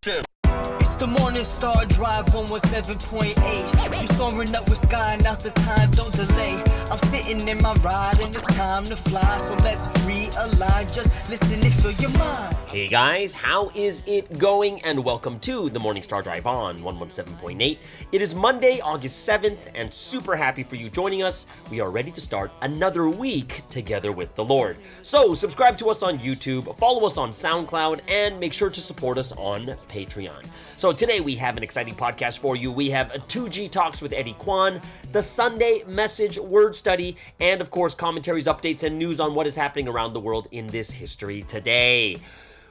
It's the Morning Star Drive 117.8. You soaring up with sky, now's the time, don't delay. I'm sitting in my ride and it's time to fly. So let's realign, just listen and fill your mind. Hey guys, how is it going? And welcome to the Morning Star Drive on 117.8. It is Monday, August 7th, and super happy for you joining us. We are ready to start another week together with the Lord. So subscribe to us on YouTube, follow us on SoundCloud, and make sure to support us on Patreon. So today we have an exciting podcast for you. We have a 2G Talks with Eddie Kwan, the Sunday Message Word Study, and of course commentaries, updates, and news on what is happening around the world in this history today.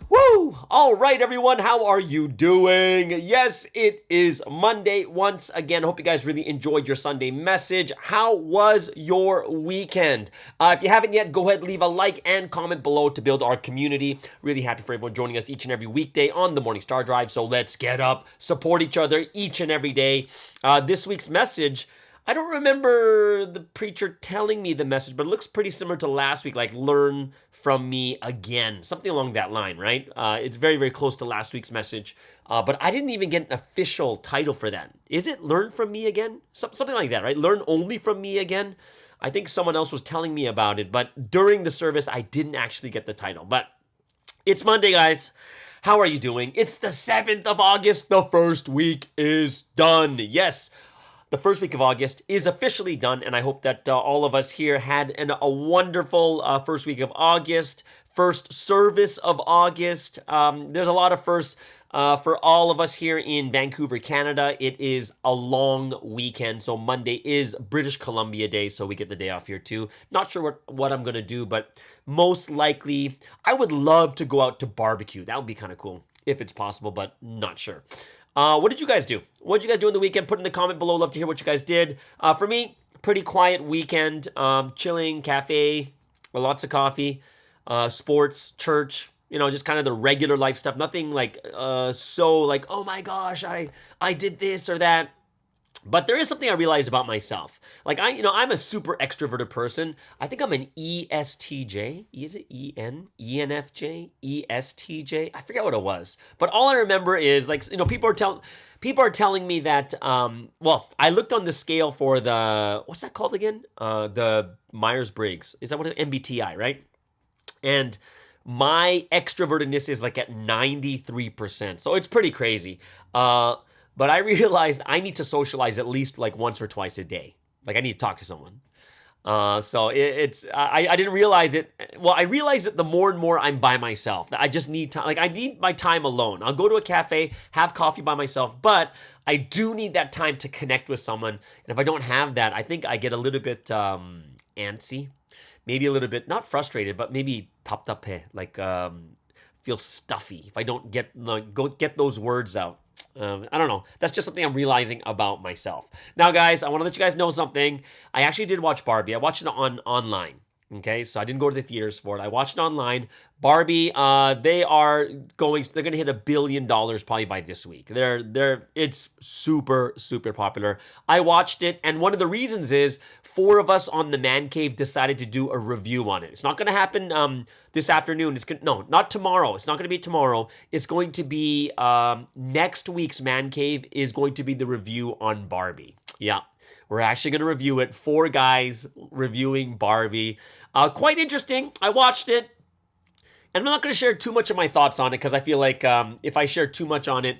Woo! All right, everyone, how are you doing? Yes, it is Monday once again. Hope you guys really enjoyed your Sunday message. How was your weekend? If you haven't yet, go ahead, leave a like and comment below to build our community. Really happy for everyone joining us each and every weekday on the Morning Star Drive. So let's get up, support each other each and every day. This week's message, I don't remember the preacher telling me the message, but it looks pretty similar to last week, like learn from me again, something along that line, right? It's very, very close to last week's message, but I didn't even get an official title for that. Is it learn from me again? Something like that, right? Learn only from me again? I think someone else was telling me about it, but during the service, I didn't actually get the title. But it's Monday, guys. How are you doing? It's the 7th of August. The first week is done. Yes. The first week of August is officially done, and I hope that all of us here had a wonderful first week of August, first service of August. There's a lot of firsts for all of us here in Vancouver, Canada. It is a long weekend, so Monday is British Columbia Day, so we get the day off here too. Not sure what I'm going to do, but most likely I would love to go out to barbecue. That would be kind of cool if it's possible, but not sure. What did you guys do? What did you guys do in the weekend? Put in the comment below. Love to hear what you guys did. For me, pretty quiet weekend. Chilling, cafe, lots of coffee, sports, church, just kind of the regular life stuff. Nothing like, oh my gosh, I did this or that. But there is something I realized about myself. Like I'm a super extroverted person. I think I'm an ESTJ. Is it EN? ENFJ? ESTJ? I forget what it was. But all I remember is people are telling me that I looked on the scale for the what's that called again? The Myers-Briggs. Is that what MBTI, right? And my extrovertedness is like at 93%. So it's pretty crazy. But I realized I need to socialize at least like once or twice a day. Like I need to talk to someone. So I didn't realize it. Well, I realized it the more and more I'm by myself. I just need time. Like I need my time alone. I'll go to a cafe, have coffee by myself, but I do need that time to connect with someone. And if I don't have that, I think I get a little bit antsy, maybe a little bit, not frustrated, but maybe popped up, feel stuffy if I don't get those words out. I don't know. That's just something I'm realizing about myself. Now, guys, I want to let you guys know something. I actually did watch Barbie. I watched it online. Okay, so I didn't go to the theaters for it. I watched it online. Barbie, they're going to hit $1 billion probably by this week. It's super, super popular. I watched it, and one of the reasons is 4 of us on the Man Cave decided to do a review on it. It's not going to happen this afternoon. No, not tomorrow. It's not going to be tomorrow. It's going to be next week's Man Cave is going to be the review on Barbie. Yeah. We're actually going to review it. 4 guys reviewing Barbie. Quite interesting. I watched it. And I'm not going to share too much of my thoughts on it because I feel like if I share too much on it,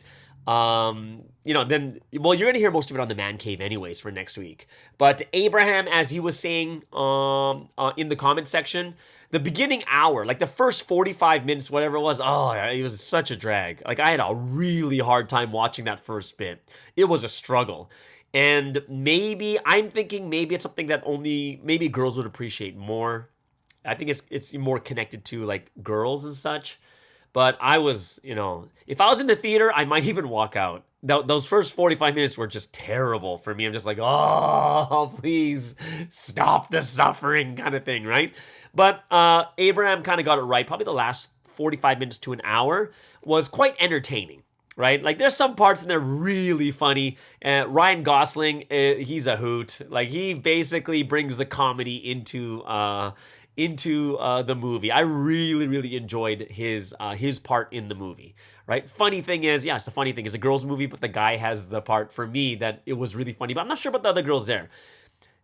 then, you're going to hear most of it on the Man Cave anyways for next week. But Abraham, as he was saying in the comment section, the beginning hour, like the first 45 minutes, whatever it was such a drag. Like I had a really hard time watching that first bit. It was a struggle. And I'm thinking maybe it's something that maybe girls would appreciate more. I think it's more connected to like girls and such. But I was, if I was in the theater, I might even walk out. Those first 45 minutes were just terrible for me. I'm just like, oh, please stop the suffering kind of thing, right? But Abraham kind of got it right. Probably the last 45 minutes to an hour was quite entertaining. Right? Like there's some parts in there really funny. Ryan Gosling, he's a hoot. Like he basically brings the comedy into the movie. I really, really enjoyed his part in the movie. right? Funny thing is, yeah, it's the funny thing. It's a girls' movie, but the guy has the part for me that it was really funny. But I'm not sure about the other girls there.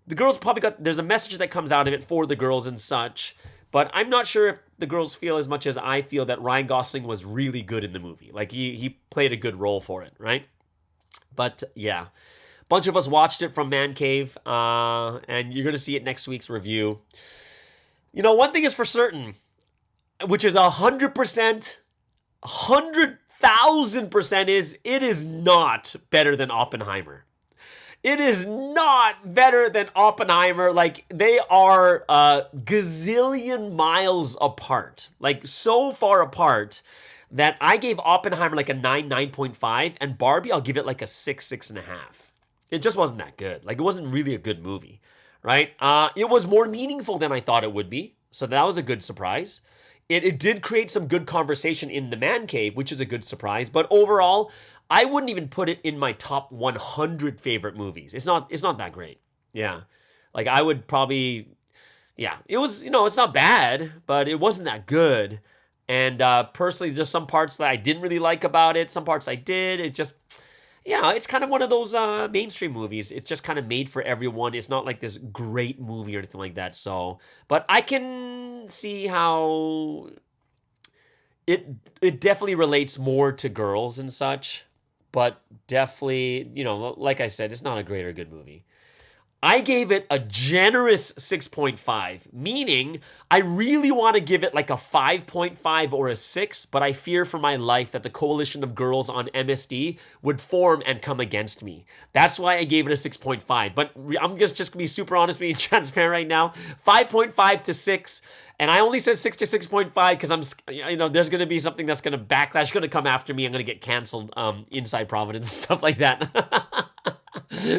The girls probably there's a message that comes out of it for the girls and such. But I'm not sure if the girls feel as much as I feel that Ryan Gosling was really good in the movie. Like, he played a good role for it, right? But, yeah. Bunch of us watched it from Man Cave, and you're going to see it next week's review. You know, one thing is for certain, which is 100%, 100,000% is, it is not better than Oppenheimer. It is not better than Oppenheimer. Like, they are a gazillion miles apart. Like, so far apart that I gave Oppenheimer like a 9.5, and Barbie, I'll give it like a 6.5. It just wasn't that good. Like, it wasn't really a good movie, right? It was more meaningful than I thought it would be, so that was a good surprise. It did create some good conversation in the man cave, which is a good surprise. But overall, I wouldn't even put it in my top 100 favorite movies. It's not that great. Yeah. Like, I would probably, yeah. It was, it's not bad, but it wasn't that good. And personally, just some parts that I didn't really like about it. Some parts I did. It just, it's kind of one of those mainstream movies. It's just kind of made for everyone. It's not like this great movie or anything like that. So, but I can see how it definitely relates more to girls and such. But definitely, like I said, it's not a great or good movie. I gave it a generous 6.5, meaning I really want to give it like a 5.5 or a 6, but I fear for my life that the coalition of girls on MSD would form and come against me. That's why I gave it a 6.5, but I'm just going to be super honest with you and transparent right now. 5.5 to 6, and I only said 6 to 6.5 because there's going to be something that's going to backlash, going to come after me. I'm going to get canceled inside Providence and stuff like that.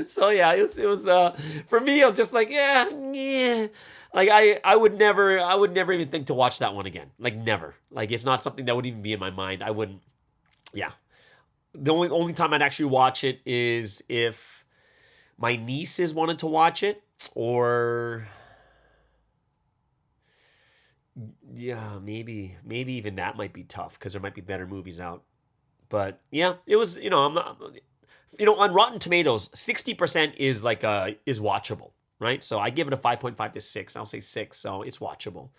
So yeah, it was for me, I was just like, yeah. Like, I would never even think to watch that one again. Like, never. Like, it's not something that would even be in my mind. I wouldn't. Yeah. The only time I'd actually watch it is if my nieces wanted to watch it, or yeah, maybe even that might be tough because there might be better movies out. But yeah, it was, I'm not, on Rotten Tomatoes, 60% is is watchable, right? So I give it a 5.5 to 6. I'll say 6, so it's watchable.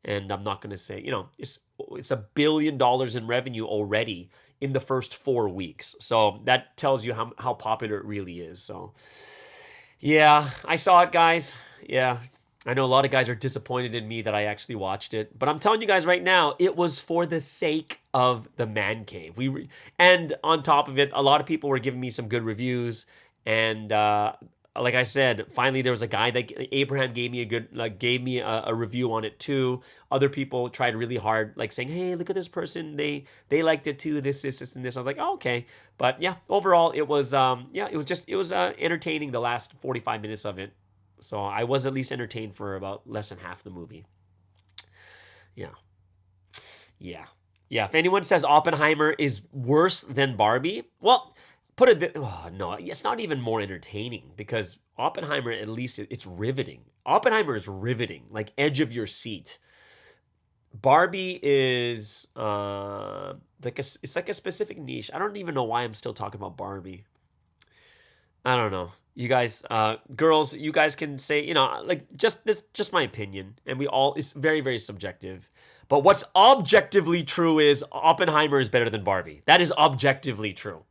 And I'm not going to say, it's $1 billion in revenue already in the first 4 weeks. So that tells you how popular it really is. So yeah, I saw it, guys. Yeah, I know a lot of guys are disappointed in me that I actually watched it, but I'm telling you guys right now, it was for the sake of the man cave. And on top of it, a lot of people were giving me some good reviews, and like I said, finally there was a guy that Abraham gave me a review on it too. Other people tried really hard, like saying, "Hey, look at this person. They liked it too. This, and this." I was like, "Oh, okay." But yeah, overall, it was entertaining. The last 45 minutes of it. So I was at least entertained for about less than half the movie. Yeah. If anyone says Oppenheimer is worse than Barbie, well, no, it's not even more entertaining, because Oppenheimer, at least it's riveting. Oppenheimer is riveting, like edge of your seat. Barbie is it's like a specific niche. I don't even know why I'm still talking about Barbie. I don't know. You guys, girls, you guys can say, just my opinion, and it's very, very subjective. But what's objectively true is Oppenheimer is better than Barbie. That is objectively true.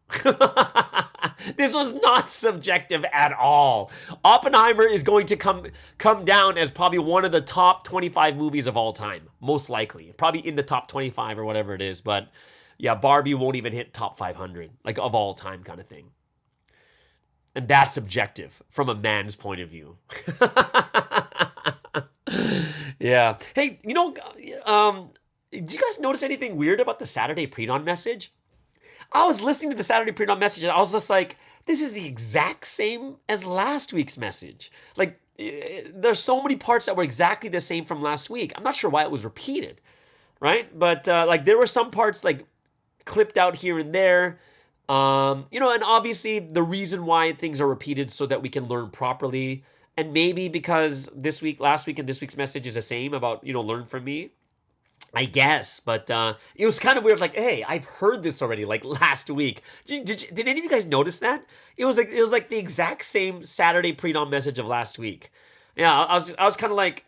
This was not subjective at all. Oppenheimer is going to come down as probably one of the top 25 movies of all time, most likely. Probably in the top 25 or whatever it is. But yeah, Barbie won't even hit top 500, like of all time kind of thing. And that's subjective from a man's point of view. Yeah. Hey, did you guys notice anything weird about the Saturday pre-dawn message? I was listening to the Saturday pre-dawn message, and I was just like, this is the exact same as last week's message. Like, there's so many parts that were exactly the same from last week. I'm not sure why it was repeated, right? But there were some parts like clipped out here and there. And obviously the reason why things are repeated so that we can learn properly, and maybe because last week and this week's message is the same about, learn from me. I guess, but it was kind of weird. Like, hey, I've heard this already, like last week. Did any of you guys notice that? It was like the exact same Saturday pre-dawn message of last week. Yeah, I was kind of like,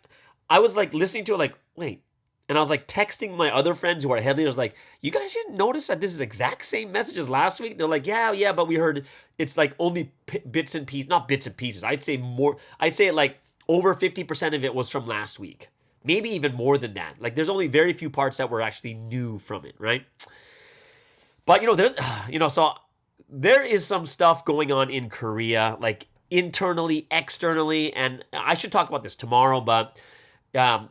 I was like listening to it, like, wait, and I was like texting my other friends who are head leaders, like, you guys didn't notice that this is exact same message as last week? They're like, yeah, but we heard it's like only bits and pieces, not bits and pieces. I'd say more. I'd say like over 50% of it was from last week. Maybe even more than that. Like there's only very few parts that were actually new from it, right? But there's so there is some stuff going on in Korea, like internally, externally, and I should talk about this tomorrow, but the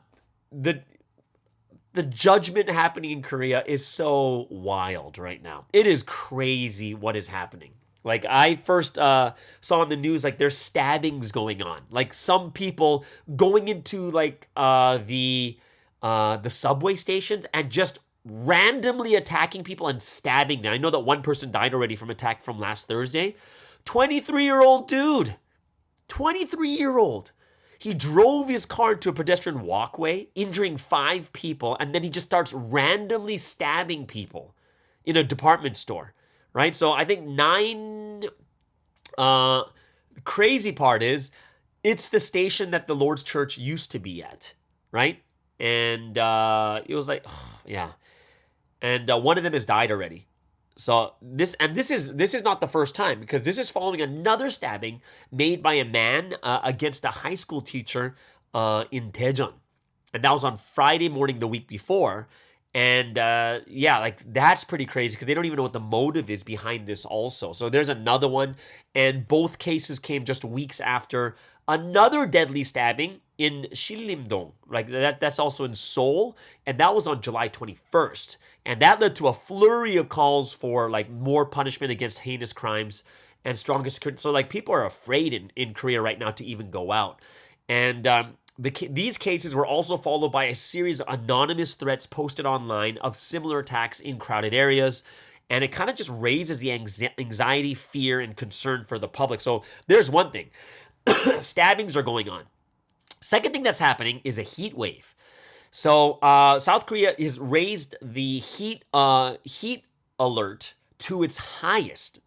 the judgment happening in Korea is so wild right now. It is crazy what is happening. Like I first saw in the news, like there's stabbings going on. Like some people going into like the subway stations and just randomly attacking people and stabbing them. I know that one person died already from attack from last Thursday. 23-year-old dude. 23-year-old. He drove his car into a pedestrian walkway, injuring 5 people, and then he just starts randomly stabbing people in a department store, right? So I think 9, crazy part is, it's the station that the Lord's Church used to be at, right? And it was like, yeah. And one of them has died already. So this is not the first time, because this is following another stabbing made by a man against a high school teacher in Daejeon, and that was on Friday morning the week before. And yeah, like that's pretty crazy because they don't even know what the motive is behind this also. So there's another one, and both cases came just weeks after another deadly stabbing in Sillimdong, like that's also in Seoul, and that was on July 21st. And that led to a flurry of calls for like more punishment against heinous crimes and stronger security. So like people are afraid in Korea right now to even go out. And these cases were also followed by a series of anonymous threats posted online of similar attacks in crowded areas. And it kind of just raises the anxiety, fear, and concern for the public. So there's one thing. Stabbings are going on. Second thing that's happening is a heat wave. So South Korea has raised the heat alert to its highest.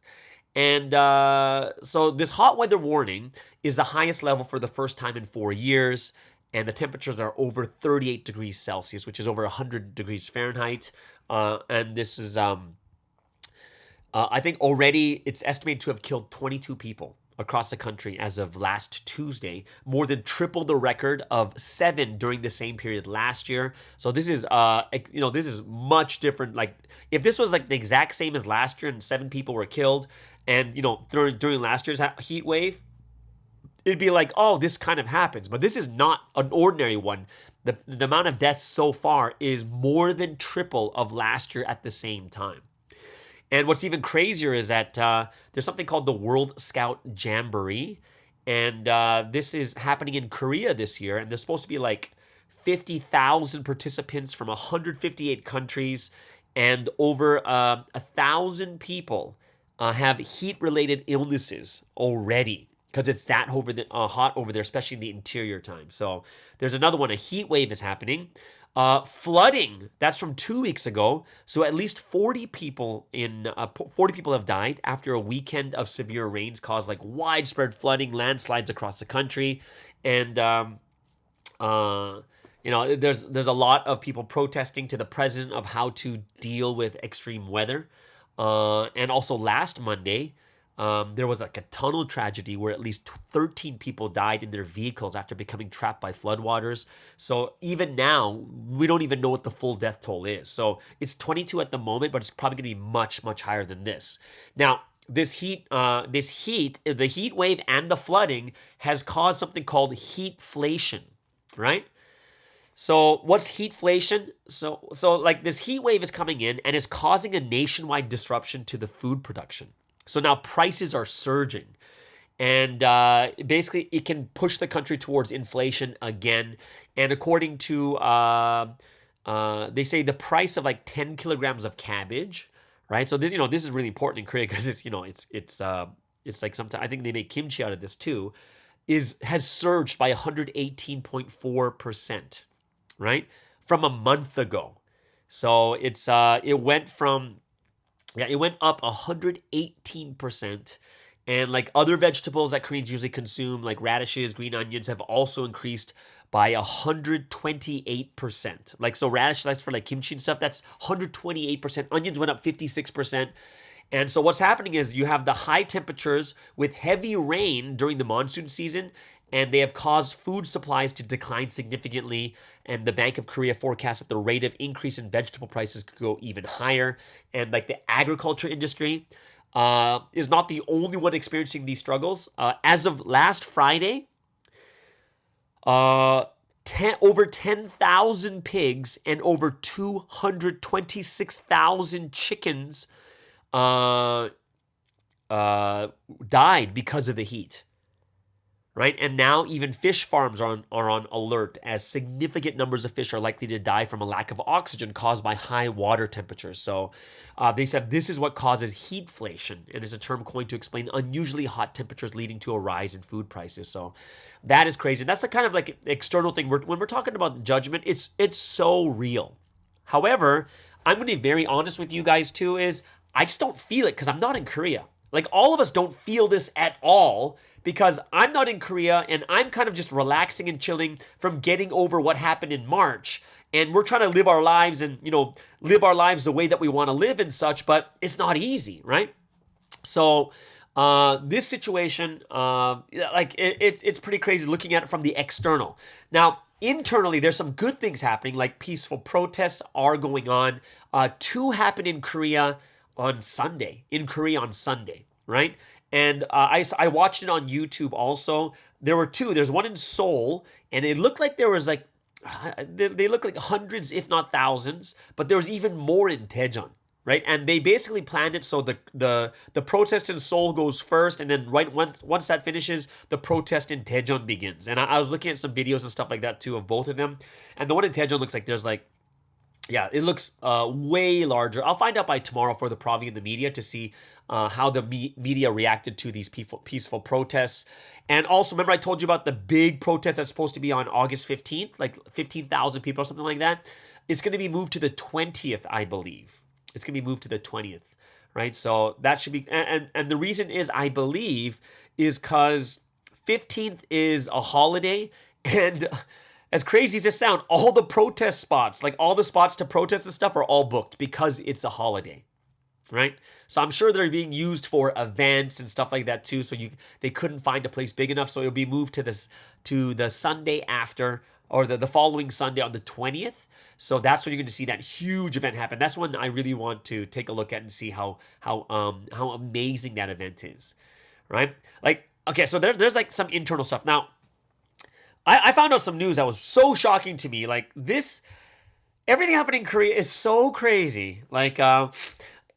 And so this hot weather warning is the highest level for the first time in 4 years. And the temperatures are over 38 degrees Celsius, which is over 100 degrees Fahrenheit. And this is, I think already it's estimated to have killed 22 people across the country as of last Tuesday, more than triple the record of 7 during the same period last year. So this is, this is much different. Like if this was like the exact same as last year and 7 people were killed, and during last year's heat wave, it'd be like, oh, this kind of happens. But this is not an ordinary one. The amount of deaths so far is more than triple of last year at the same time. And what's even crazier is that there's something called the World Scout Jamboree. And this is happening in Korea this year. And there's supposed to be like 50,000 participants from 158 countries. And over 1,000 people have heat-related illnesses already, because it's that hot over there, especially in the interior time. So there's another one. A heat wave is happening. Flooding, that's from 2 weeks ago. So at least 40 people have died after a weekend of severe rains caused like widespread flooding, landslides across the country. And there's a lot of people protesting to the president of how to deal with extreme weather. And also last Monday, there was like a tunnel tragedy where at least 13 people died in their vehicles after becoming trapped by floodwaters. So even now, we don't even know what the full death toll is. So it's 22 at the moment, but it's probably going to be much, much higher than this. Now, the heat wave and the flooding has caused something called heatflation, right? So what's heatflation? So like this heat wave is coming in and it's causing a nationwide disruption to the food production. So now prices are surging, and basically it can push the country towards inflation again. And according to, they say the price of like 10 kilograms of cabbage, right? So this is really important in Korea because it's like sometimes I think they make kimchi out of this too, has surged by 118.4%, right? from a month ago. So it went up 118%. And like other vegetables that Koreans usually consume, like radishes, green onions, have also increased by 128%. Like, so radish, that's for like kimchi and stuff, that's 128%. Onions went up 56%. And so what's happening is you have the high temperatures with heavy rain during the monsoon season, and they have caused food supplies to decline significantly. And the Bank of Korea forecasts that the rate of increase in vegetable prices could go even higher. And like the agriculture industry is not the only one experiencing these struggles. As of last Friday, over 10,000 pigs and over 226,000 chickens died because of the heat. Right? And now even fish farms are on alert, as significant numbers of fish are likely to die from a lack of oxygen caused by high water temperatures. So they said this is what causes heatflation, and is a term coined to explain unusually hot temperatures leading to a rise in food prices. So that is crazy. That's a kind of like external thing. When we're talking about judgment, it's so real. However, I'm going to be very honest with you guys too, is I just don't feel it because I'm not in Korea. Like, all of us don't feel this at all because I'm not in Korea, and I'm kind of just relaxing and chilling from getting over what happened in March. And we're trying to live our lives and, live our lives the way that we want to live and such, but it's not easy, right? So this situation, it's pretty crazy looking at it from the external. Now, internally, there's some good things happening, like peaceful protests are going on. Two happened in Korea on Sunday, right? And I watched it on YouTube also. There were two. There's one in Seoul, and it looked like there was like, they look like hundreds, if not thousands, but there was even more in Daejeon, right? And they basically planned it so the protest in Seoul goes first, and then once that finishes, the protest in Daejeon begins. And I was looking at some videos and stuff like that too of both of them. And the one in Daejeon looks like there's like, yeah, it looks way larger. I'll find out by tomorrow for the Provi and the media to see how the media reacted to these peaceful protests. And also, remember I told you about the big protest that's supposed to be on August 15th, like 15,000 people or something like that? It's going to be moved to the 20th, I believe. It's going to be moved to the 20th, right? So that should be, and the reason is, I believe, is because 15th is a holiday, and as crazy as this sounds, all the protest spots, like all the spots to protest and stuff, are all booked because it's a holiday, right? So I'm sure they're being used for events and stuff like that too. So they couldn't find a place big enough, so it'll be moved to the Sunday after, or the following Sunday on the 20th. So that's when you're going to see that huge event happen. That's when I really want to take a look at and see how amazing that event is, right? Like, okay, so there's like some internal stuff now. I found out some news that was so shocking to me. Like, everything happening in Korea is so crazy. Like, I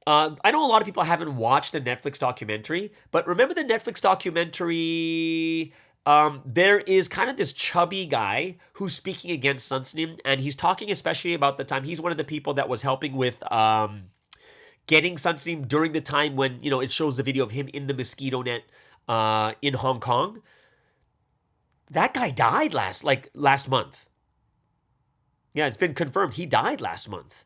know a lot of people haven't watched the Netflix documentary, but remember the Netflix documentary? There is kind of this chubby guy who's speaking against Sunstein, and he's talking especially about the time he's one of the people that was helping with getting Sunstein during the time when, it shows the video of him in the mosquito net in Hong Kong. That guy died last month. Yeah, it's been confirmed. He died last month.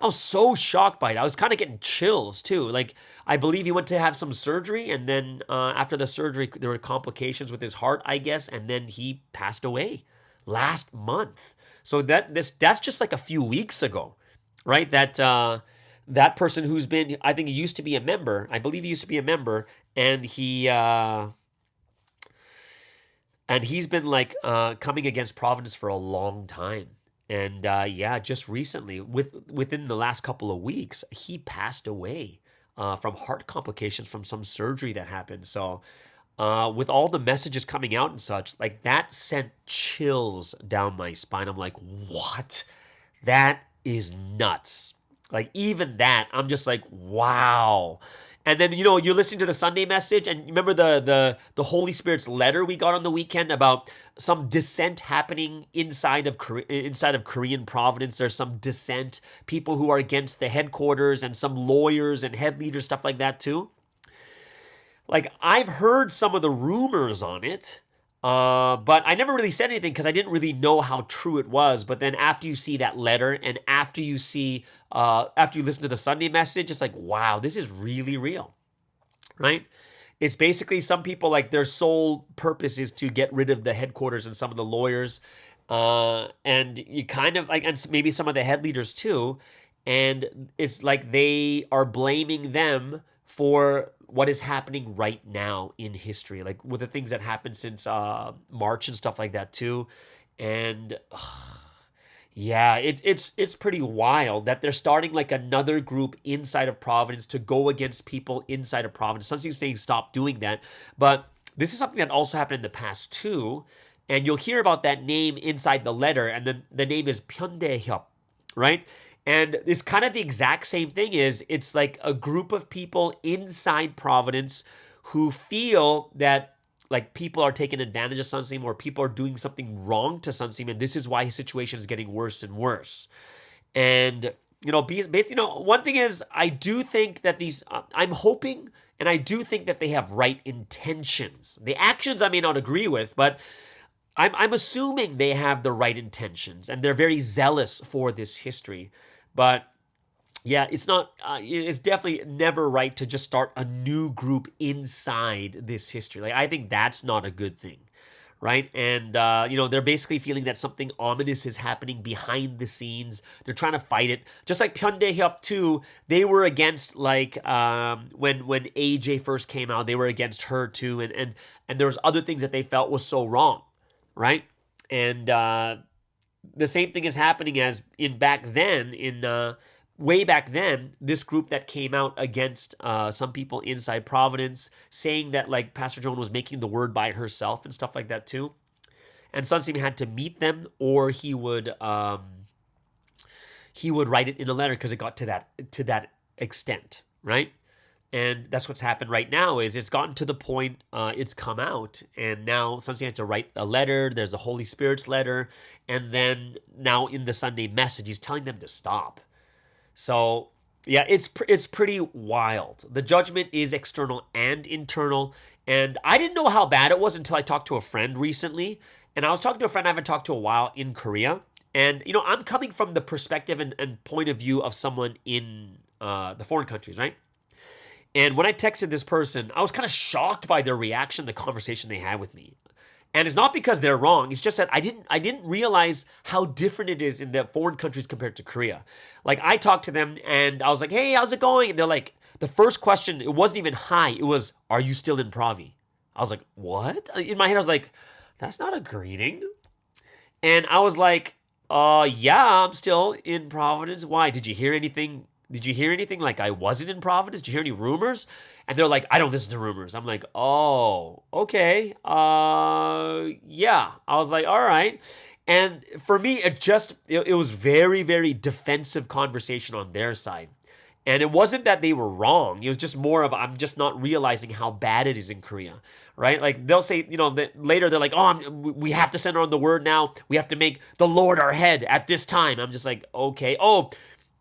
I was so shocked by it. I was kind of getting chills too. Like, I believe he went to have some surgery, and then after the surgery, there were complications with his heart, I guess, and then he passed away last month. So that's just like a few weeks ago, right? That person who's been, I think he used to be a member. I believe he used to be a member, and he's been like coming against Providence for a long time. And just recently, within the last couple of weeks, he passed away from heart complications from some surgery that happened. So with all the messages coming out and such, like, that sent chills down my spine. I'm like, what? That is nuts. Like, even that, I'm just like, wow. And then, you're listening to the Sunday message, and remember the Holy Spirit's letter we got on the weekend about some dissent happening inside of Korean Providence. There's some dissent, people who are against the headquarters, and some lawyers and head leaders, stuff like that too. Like, I've heard some of the rumors on it, But I never really said anything because I didn't really know how true it was. But then after you see that letter and after you listen to the Sunday message, it's like, wow, this is really real, right? It's basically some people, like, their sole purpose is to get rid of the headquarters and some of the lawyers, and you kind of like, and maybe some of the head leaders too. And it's like they are blaming them for what is happening right now in history, like with the things that happened since March and stuff like that too. And yeah, it's pretty wild that they're starting like another group inside of Providence to go against people inside of Providence. Some seems saying stop doing that, but this is something that also happened in the past too. And you'll hear about that name inside the letter, and then the name is Pyeondaehyop, right? And it's kind of the exact same thing. It's like a group of people inside Providence who feel that like people are taking advantage of Sunseem, or people are doing something wrong to Sunseem, and this is why his situation is getting worse and worse. And basically, one thing is, I do think that I'm hoping, and I do think that they have right intentions. The actions I may not agree with, but I'm assuming they have the right intentions, and they're very zealous for this history. But yeah, it's not. It's definitely never right to just start a new group inside this history. Like, I think that's not a good thing, right? And they're basically feeling that something ominous is happening behind the scenes. They're trying to fight it, just like Pyeondaehyop too. They were against, like, when AJ first came out, they were against her too, and there was other things that they felt was so wrong, right? And the same thing is happening as way back then, this group that came out against some people inside Providence, saying that, like, Pastor Joan was making the word by herself and stuff like that too. And Sunseem had to meet them, or he would write it in a letter because it got to that extent, right? And that's what's happened right now. Is it's gotten to the point, it's come out, and now Sunseem has to write a letter. There's the Holy Spirit's letter, and then now in the Sunday message, he's telling them to stop. So yeah, it's pretty wild. The judgment is external and internal, and I didn't know how bad it was until I talked to a friend recently. And I was talking to a friend I haven't talked to a while in Korea, and I'm coming from the perspective and point of view of someone in the foreign countries, right? And when I texted this person, I was kind of shocked by their reaction, the conversation they had with me. And it's not because they're wrong. It's just that I didn't realize how different it is in the foreign countries compared to Korea. Like, I talked to them and I was like, hey, how's it going? And they're like, the first question, it wasn't even hi. It was, are you still in Provi? I was like, what? In my head, I was like, that's not a greeting. And I was like, yeah, I'm still in Providence. Why? Did you hear anything? Like, I wasn't in Providence? Did you hear any rumors? And they're like, I don't listen to rumors. I'm like, oh, okay. Yeah. I was like, all right. And for me, it was very, very defensive conversation on their side. And it wasn't that they were wrong. It was just more of, I'm just not realizing how bad it is in Korea, right? Like, they'll say, later they're like, oh, we have to center on the word now. We have to make the Lord our head at this time. I'm just like, okay. Oh,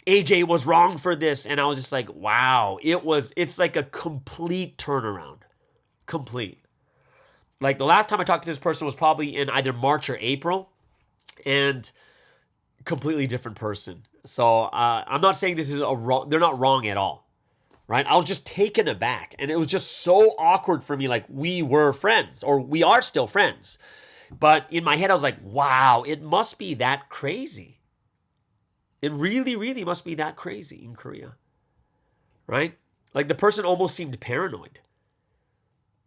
AJ was wrong for this. And I was just like, wow, it's like a complete turnaround. Complete. Like, the last time I talked to this person was probably in either March or April, and completely different person. So I'm not saying this is they're not wrong at all, right? I was just taken aback, and it was just so awkward for me. Like, we were friends, or we are still friends. But in my head, I was like, wow, it must be that crazy. It really, really must be that crazy in Korea, right? Like, the person almost seemed paranoid.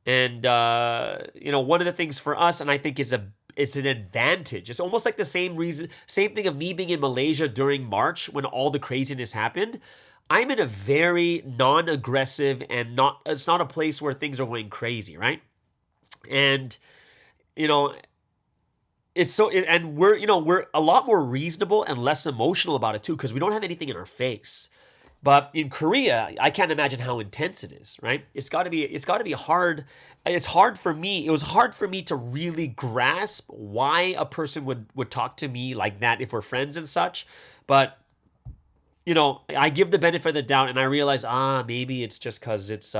And, one of the things for us, and I think it's an advantage. It's almost like the same thing of me being in Malaysia during March when all the craziness happened. I'm in a very non-aggressive and it's not a place where things are going crazy, right? And, we're a lot more reasonable and less emotional about it too, because we don't have anything in our face. But in Korea, I can't imagine how intense it is, right? It's got to be hard. It's hard for me. It was hard for me to really grasp why a person would talk to me like that if we're friends and such. But I give the benefit of the doubt, and I realize, maybe it's just because it's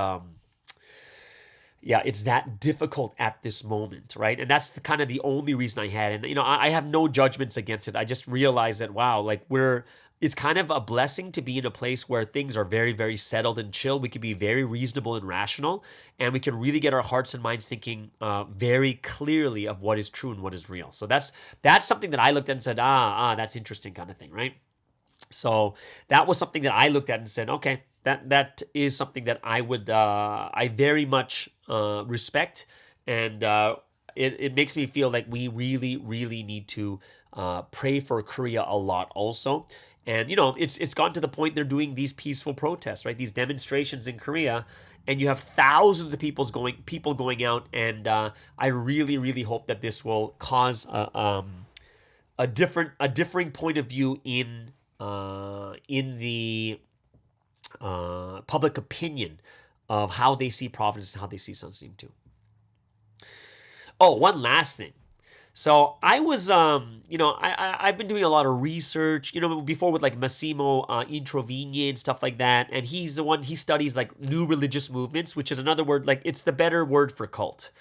yeah, it's that difficult at this moment, right? And that's kind of the only reason I had. And, I have no judgments against it. I just realized that, wow, like it's kind of a blessing to be in a place where things are very, very settled and chill. We can be very reasonable and rational, and we can really get our hearts and minds thinking very clearly of what is true and what is real. So that's something that I looked at and said, that's interesting kind of thing, right? So that was something that I looked at and said, okay, that is something that I very much respect, and it makes me feel like we really, really need to pray for Korea a lot also. And it's gotten to the point they're doing these peaceful protests, right? These demonstrations in Korea, and you have thousands of people going out, and I really, really hope that this will cause a differing point of view in the public opinion of how they see Providence and how they see Sunstein too. Oh, one last thing. So I was, I've been doing a lot of research, before with like Massimo Introvigne and stuff like that. And he studies like new religious movements, which is another word, like it's the better word for cult.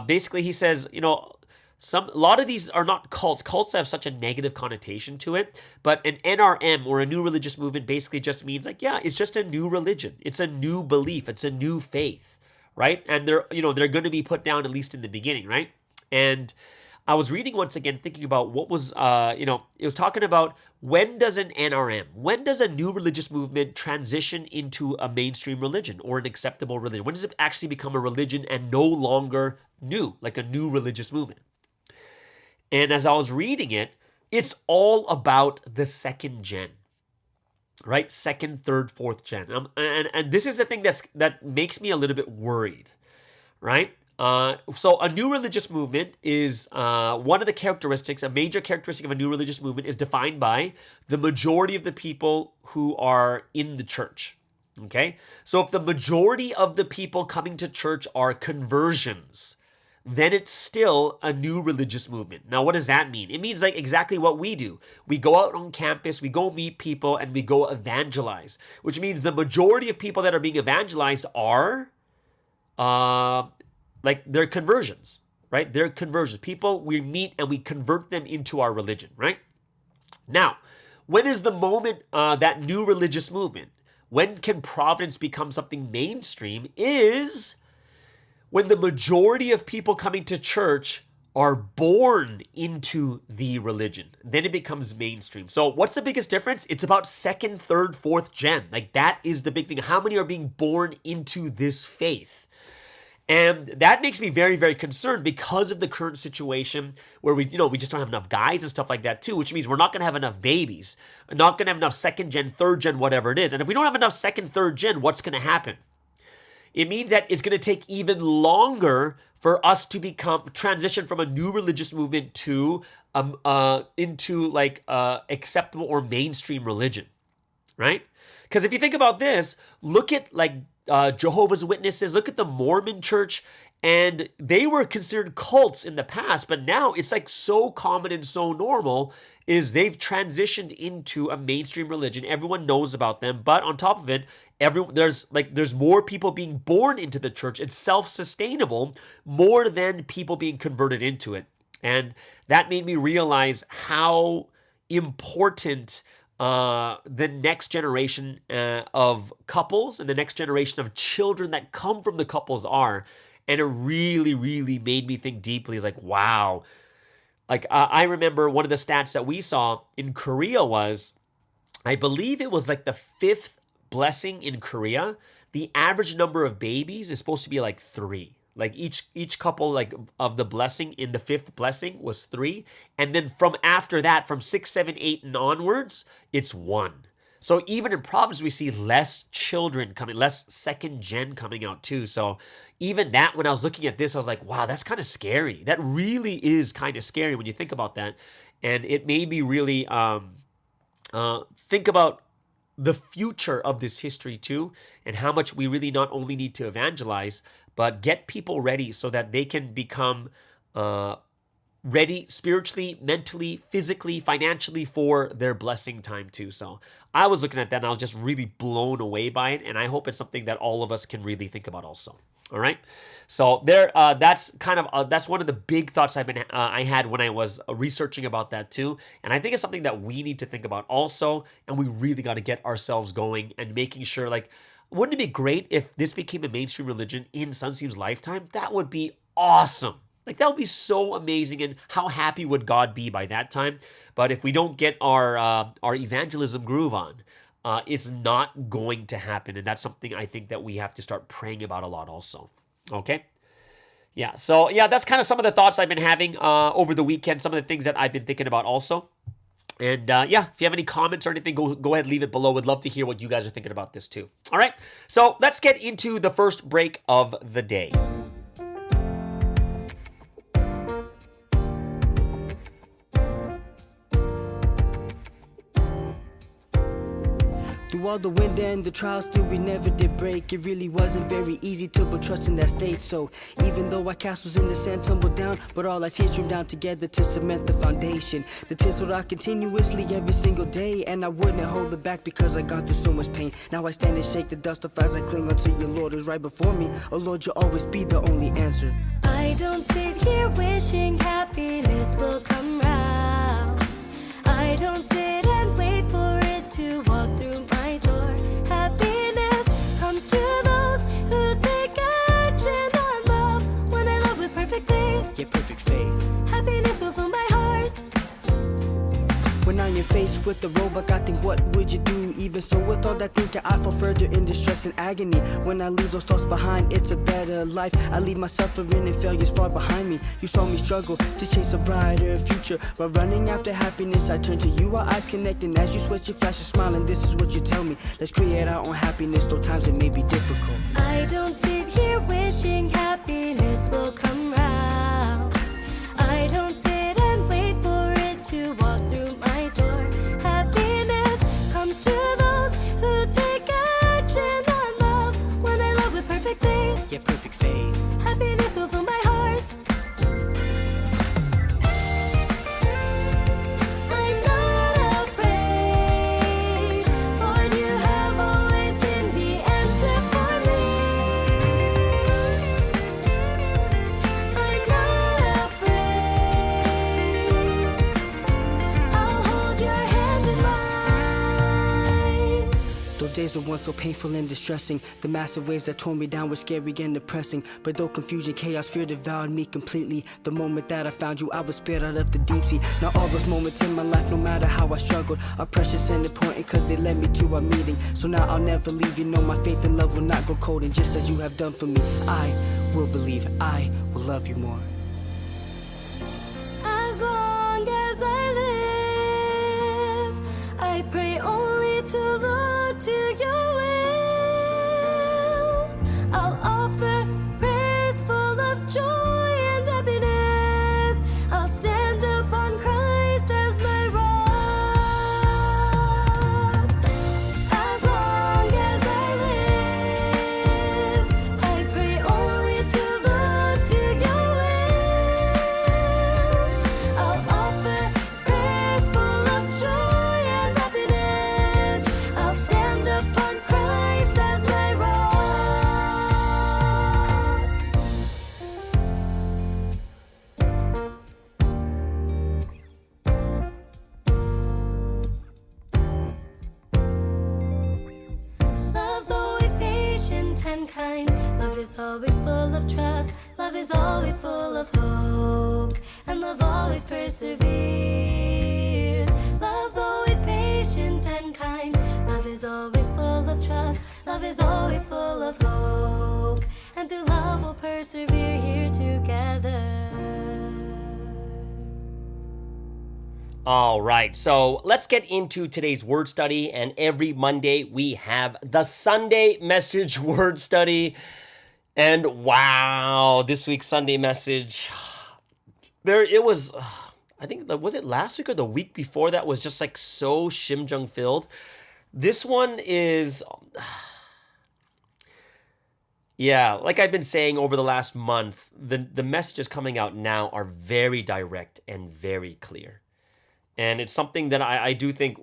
Basically, he says, a lot of these are not cults. Cults have such a negative connotation to it, but an NRM or a new religious movement basically just means like, yeah, it's just a new religion. It's a new belief. It's a new faith, right? And they're going to be put down at least in the beginning, right? And I was reading once again, thinking about what was, it was talking about when does an NRM, when does a new religious movement transition into a mainstream religion or an acceptable religion? When does it actually become a religion and no longer new, like a new religious movement? And as I was reading it, it's all about the second gen, right? Second, third, fourth gen. And this is the thing that makes me a little bit worried, right? So a new religious movement is one of the characteristics, a major characteristic of a new religious movement is defined by the majority of the people who are in the church. Okay? So if the majority of the people coming to church are conversions, then it's still a new religious movement. Now, what does that mean? It means like exactly what we do. We go out on campus, we go meet people, and we go evangelize, which means the majority of people that are being evangelized are like they're conversions, right? They're conversions. People we meet and we convert them into our religion, right? Now, when is the moment that new religious movement, when can Providence become something mainstream, is when the majority of people coming to church are born into the religion. Then it becomes mainstream. So what's the biggest difference? It's about second, third, fourth gen. Like that is the big thing. How many are being born into this faith? And that makes me very, very concerned because of the current situation where we just don't have enough guys and stuff like that too, which means we're not going to have enough babies, not going to have enough second gen, third gen, whatever it is. And if we don't have enough second, third gen, what's going to happen? It means that it's going to take even longer for us to transition from a new religious movement to into acceptable or mainstream religion, right? Because if you think about this, look at like Jehovah's Witnesses, look at the Mormon Church, and they were considered cults in the past, but now it's like so common and so normal is they've transitioned into a mainstream religion. Everyone knows about them, but on top of it, there's more people being born into the church. It's self-sustainable more than people being converted into it. And that made me realize how important the next generation of couples and the next generation of children that come from the couples are. And it really, really made me think deeply. It's like, wow. Like, I remember one of the stats that we saw in Korea was, I believe it was like the 5th blessing in Korea. The average number of babies is supposed to be like 3. Like each couple like of the blessing in the 5th blessing was 3. And then from after that, from 6, 7, 8 and onwards, it's 1. So even in Providence, we see less children coming, less second gen coming out too. So even that, when I was looking at this, I was like, wow, that's kind of scary. That really is kind of scary when you think about that. And it made me really think about the future of this history too, and how much we really not only need to evangelize, but get people ready so that they can become ready spiritually, mentally, physically, financially for their blessing time too. So I was looking at that and I was just really blown away by it. And I hope it's something that all of us can really think about also. All right. So that's that's one of the big thoughts I had when I was researching about that too. And I think it's something that we need to think about also. And we really got to get ourselves going and making sure, like, wouldn't it be great if this became a mainstream religion in Sunseem's lifetime? That would be awesome. Like, that would be so amazing, and how happy would God be by that time? But if we don't get our evangelism groove on, it's not going to happen, and that's something I think that we have to start praying about a lot also. Okay? Yeah, so yeah, that's kind of some of the thoughts I've been having over the weekend, some of the things that I've been thinking about also. And yeah, if you have any comments or anything, go ahead, leave it below. Would love to hear what you guys are thinking about this too. All right, so let's get into the first break of the day. Through all the wind and the trials, still we never did break. It really wasn't very easy to put trust in that state. So even though our castles in the sand tumbled down, but all our tears streamed down together to cement the foundation. The tears would out continuously every single day, and I wouldn't hold it back because I got through so much pain. Now I stand and shake the dust off as I cling onto your Lord who's right before me. Oh Lord, you'll always be the only answer. I don't sit here wishing happiness will come round. I don't sit and wait for it to walk through my door. Happiness comes to those who take action on love. When I love with perfect faith, Yeah, perfect faith. happiness will fill my heart. When I'm faced with the roadblock, I think, what would you do? Even so, with all that thinking, I fall further in distress and agony. When I leave those thoughts behind, it's a better life. I leave my suffering and failures far behind me. You saw me struggle to chase a brighter future, but running after happiness, I turn to you, our eyes connecting. As you sweat, you flash a smile, and this is what you tell me: let's create our own happiness, though times it may be difficult. I don't sit here wishing happiness will come round. I don't sit and wait for it to walk through my door. Happiness comes to those who take action on love. When I love with perfect faith, Yeah, perfect faith. happiness will fill my heart. I'm not afraid, Lord, you have always been the answer for me. I'm not afraid, I'll hold your hand in mine. Those days were once so painful and distressing. The massive waves that tore me down were scary and depressing. But though confusion, chaos, fear devoured me completely, the moment that I found you, I was spared out of the deep sea. Now all those moments in my life, no matter how I struggled, are precious and important, cause they led me to our meeting. So now I'll never leave you, know my faith and love will not go cold. And just as you have done for me, I will believe, I will love you more. As long as I live, I pray only to Lord, to your will. I'll offer prayers full of joy and happiness. I'll stand upon Christ as my rock. As long as I live, I pray only to Lord, to your will. I'll offer prayers full of joy and happiness. I'll stand upon Christ as my rock. Love's always patient and kind. Love is always full of trust. Love is always full of hope. And love always perseveres. Love's always patient and kind. Love is always full of trust. Love is always full of hope. And through love we'll persevere here together. All right, so let's get into today's word study. And every Monday we have the Sunday message word study. And wow, this week's Sunday message, it was, I think, was it last week or the week before that was just like so shimjung filled. This one is, yeah, like I've been saying over the last month, the messages coming out now are very direct and very clear. And it's something that I do think,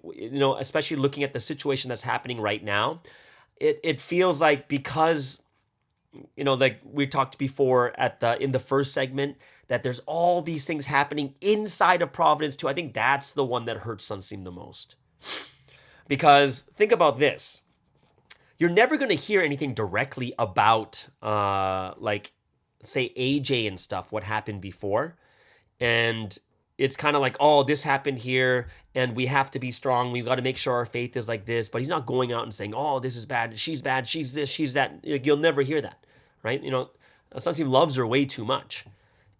especially looking at the situation that's happening right now, it feels like because, like we talked before in the first segment, that there's all these things happening inside of Providence too. I think that's the one that hurts Sunseam the most. Because think about this. You're never going to hear anything directly about, say, AJ and stuff, what happened before. And it's kind of like, oh, this happened here, and we have to be strong. We've got to make sure our faith is like this. But he's not going out and saying, oh, this is bad, she's this, she's that. You'll never hear that, right? Sunseam loves her way too much.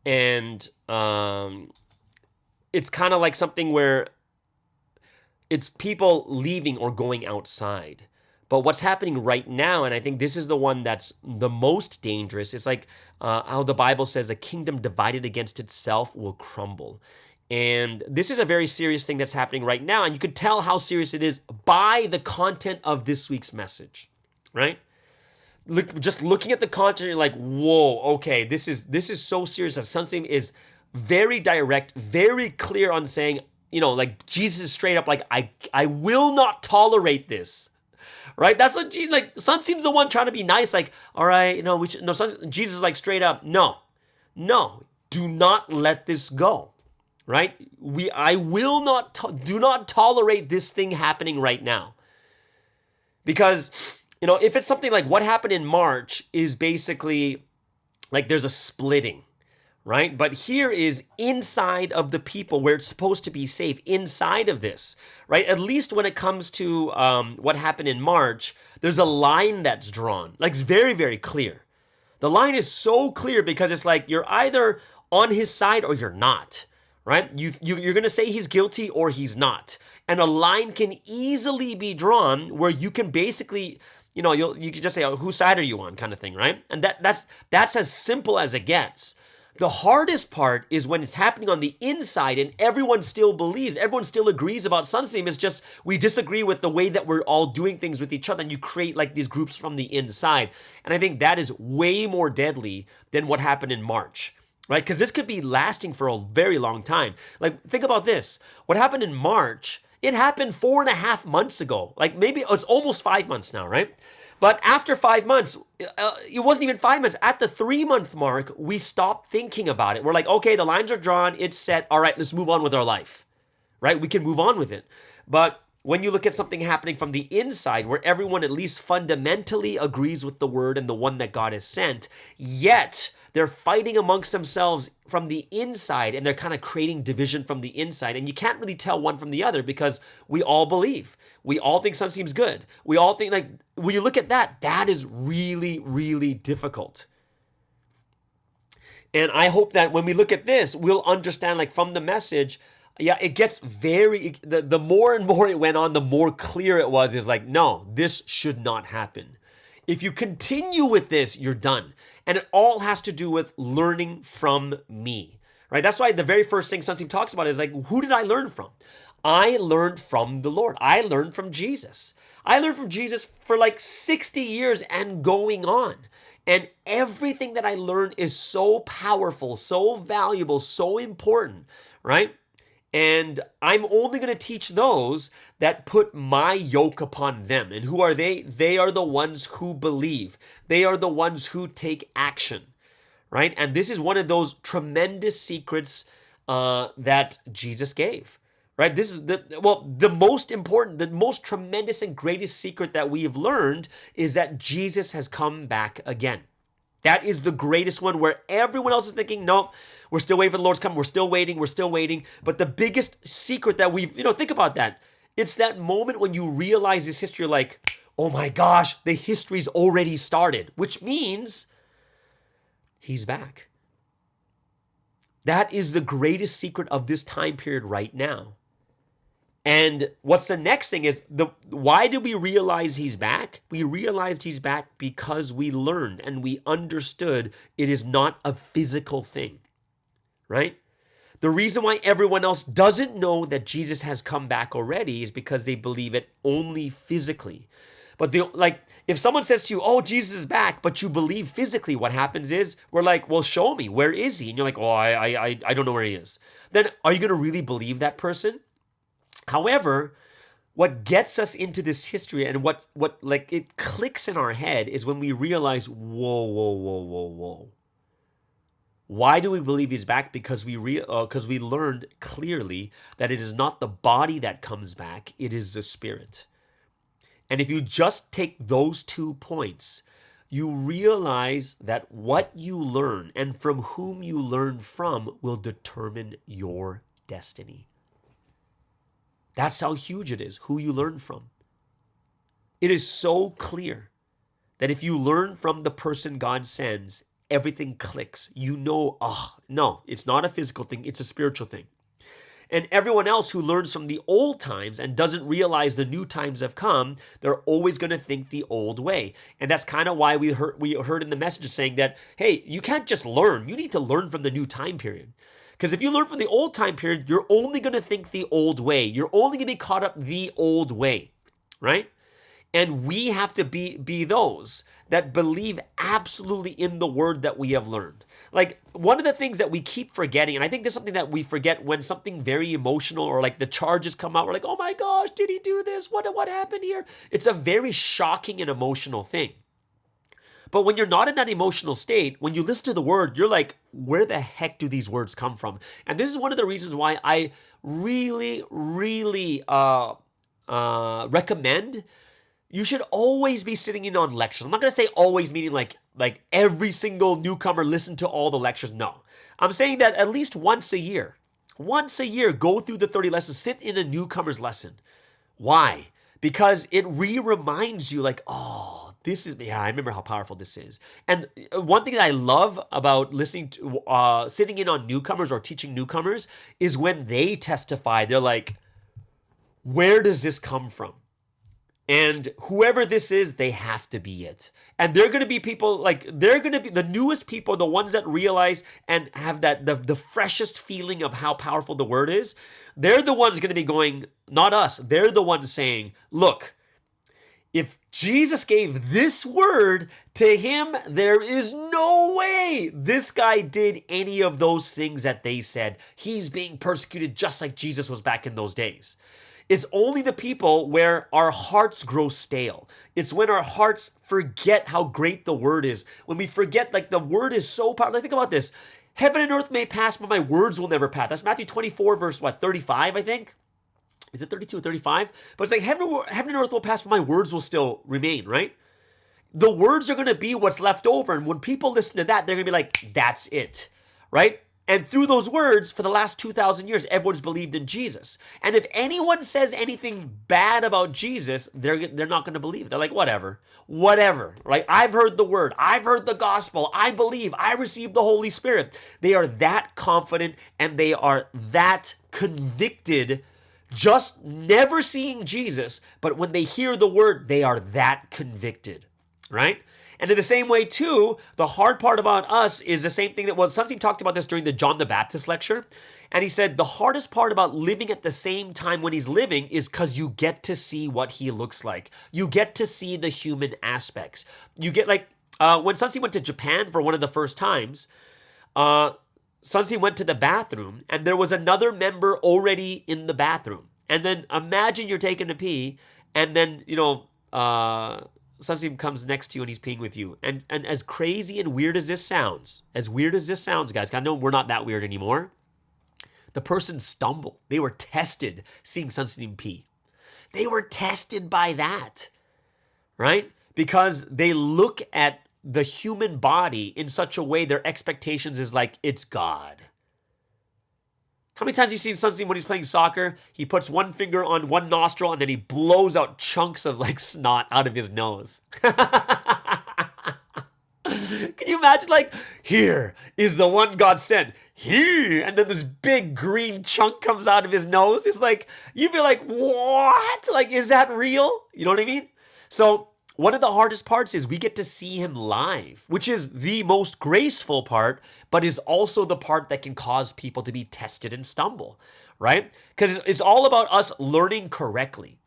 And it's kind of like something where it's people leaving or going outside. But what's happening right now, and I think this is the one that's the most dangerous, is like how the Bible says a kingdom divided against itself will crumble. And this is a very serious thing that's happening right now. And you could tell how serious it is by the content of this week's message, right? Just looking at the content, you're like, whoa, okay, this is so serious. That Sunseam is very direct, very clear on saying, like Jesus is straight up like, I will not tolerate this. Right? That's what Sunseam's the one trying to be nice. Like, all right, Jesus is like straight up, no, do not let this go. Right? I will not, do not tolerate this thing happening right now. Because, if it's something like what happened in March is basically like there's a splitting. Right? But here is inside of the people where it's supposed to be safe, inside of this, right? At least when it comes to what happened in March, there's a line that's drawn. Like, it's very, very clear. The line is so clear because it's like you're either on his side or you're not, right? You're going to say he's guilty or he's not. And a line can easily be drawn where you can basically, you can just say, oh, whose side are you on kind of thing, right? And that's as simple as it gets. The hardest part is when it's happening on the inside and everyone still believes, everyone still agrees about Sunseam. It's just we disagree with the way that we're all doing things with each other, and you create like these groups from the inside. And I think that is way more deadly than what happened in March, right? Because this could be lasting for a very long time. Like, think about this. What happened in March, it happened 4.5 months ago. Like, maybe it's almost 5 months now, right? But after 5 months, it wasn't even 5 months. At the 3-month mark, we stopped thinking about it. We're like, okay, the lines are drawn. It's set. All right, let's move on with our life, right? We can move on with it. But when you look at something happening from the inside where everyone at least fundamentally agrees with the word and the one that God has sent, yet they're fighting amongst themselves from the inside and they're kind of creating division from the inside. And you can't really tell one from the other because we all believe. We all think Sunseam's good. We all think, like, when you look at that, that is really, really difficult. And I hope that when we look at this, we'll understand, like, from the message, yeah, it gets the more and more it went on, the more clear it was, is like, no, this should not happen. If you continue with this, you're done. And it all has to do with learning from me, right? That's why the very first thing Sunseam talks about is like, who did I learn from? I learned from the Lord. I learned from Jesus. I learned from Jesus for like 60 years and going on. And everything that I learned is so powerful, so valuable, so important, right? And I'm only going to teach those that put my yoke upon them. And who are they? They are the ones who believe. They are the ones who take action, right? And this is one of those tremendous secrets that Jesus gave, right? This is the most important, the most tremendous and greatest secret that we have learned is that Jesus has come back again. That is the greatest one, where everyone else is thinking, no, we're still waiting for the Lord's coming. We're still waiting. But the biggest secret that we've, think about that. It's that moment when you realize this history, you're like, oh my gosh, the history's already started, which means he's back. That is the greatest secret of this time period right now. And what's the next thing is, why did we realize he's back? We realized he's back because we learned and we understood it is not a physical thing, right? The reason why everyone else doesn't know that Jesus has come back already is because they believe it only physically. But if someone says to you, oh, Jesus is back, but you believe physically, what happens is we're like, well, show me, where is he? And you're like, oh, I don't know where he is. Then are you going to really believe that person? However, what gets us into this history and what like it clicks in our head is when we realize, whoa, whoa, whoa, whoa, whoa. Why do we believe he's back? Because we learned clearly that it is not the body that comes back, it is the spirit. And if you just take those 2 points, you realize that what you learn and from whom you learn from will determine your destiny. That's how huge it is, who you learn from. It is so clear that if you learn from the person God sends, everything clicks. You know, no, it's not a physical thing, it's a spiritual thing. And everyone else who learns from the old times and doesn't realize the new times have come, they're always going to think the old way. And that's kind of why we heard in the message saying that, hey, you can't just learn. You need to learn from the new time period. Because if you learn from the old time period, you're only going to think the old way. You're only going to be caught up the old way, right? And we have to be those that believe absolutely in the word that we have learned. Like, one of the things that we keep forgetting, and I think there's something that we forget when something very emotional or like the charges come out, we're like, oh my gosh, did he do this? What happened here? It's a very shocking and emotional thing. But when you're not in that emotional state, when you listen to the word, you're like, where the heck do these words come from? And this is one of the reasons why I really, really recommend you should always be sitting in on lectures. I'm not going to say always, meaning like every single newcomer listen to all the lectures. No. I'm saying that at least once a year, go through the 30 lessons, sit in a newcomer's lesson. Why? Because it reminds you like, oh, I remember how powerful this is. And one thing that I love about listening to, sitting in on newcomers or teaching newcomers is when they testify, they're like, where does this come from? And whoever this is, they have to be it. And they're going to be people, like, they're going to be the newest people, the ones that realize and have that the freshest feeling of how powerful the word is. They're the ones going to be going, not us. They're the ones saying, look, if Jesus gave this word to him, there is no way this guy did any of those things that they said. He's being persecuted just like Jesus was back in those days. It's only the people where our hearts grow stale. It's when our hearts forget how great the word is. When we forget, like, the word is so powerful. Think about this. Heaven and earth may pass, but my words will never pass. That's Matthew 24, verse 35, I think. Is it 32 or 35? But it's like heaven and earth will pass, but my words will still remain, right? The words are going to be what's left over. And when people listen to that, they're going to be like, that's it, right? And through those words, for the last 2,000 years, everyone's believed in Jesus. And if anyone says anything bad about Jesus, they're not going to believe it. They're like, whatever, right? I've heard the word. I've heard the gospel. I believe. I received the Holy Spirit. They are that confident and they are that convicted, just never seeing Jesus. But when they hear the word, they are that convicted, right? And in the same way, too, the hard part about us is the same thing that, well, Sunstein talked about this during the John the Baptist lecture. And he said the hardest part about living at the same time when he's living is because you get to see what he looks like. You get to see the human aspects. You get, like, when Sunstein went to Japan for one of the first times, Sunstein went to the bathroom and there was another member already in the bathroom. And then imagine you're taking a pee and then, Sunstein comes next to you and he's peeing with you. And as crazy and weird as this sounds, guys, I know we're not that weird anymore. The person stumbled. They were tested seeing Sunstein pee. They were tested by that, right? Because they look at the human body in such a way their expectations is like, it's God. How many times have you seen Sunstein when he's playing soccer? He puts one finger on one nostril and then he blows out chunks of like snot out of his nose. Can you imagine, like, here is the one God sent. Here, and then this big green chunk comes out of his nose. It's like, you'd be like, what? Like, is that real? You know what I mean? So one of the hardest parts is we get to see him live, which is the most graceful part, but is also the part that can cause people to be tested and stumble, right? Because it's all about us learning correctly.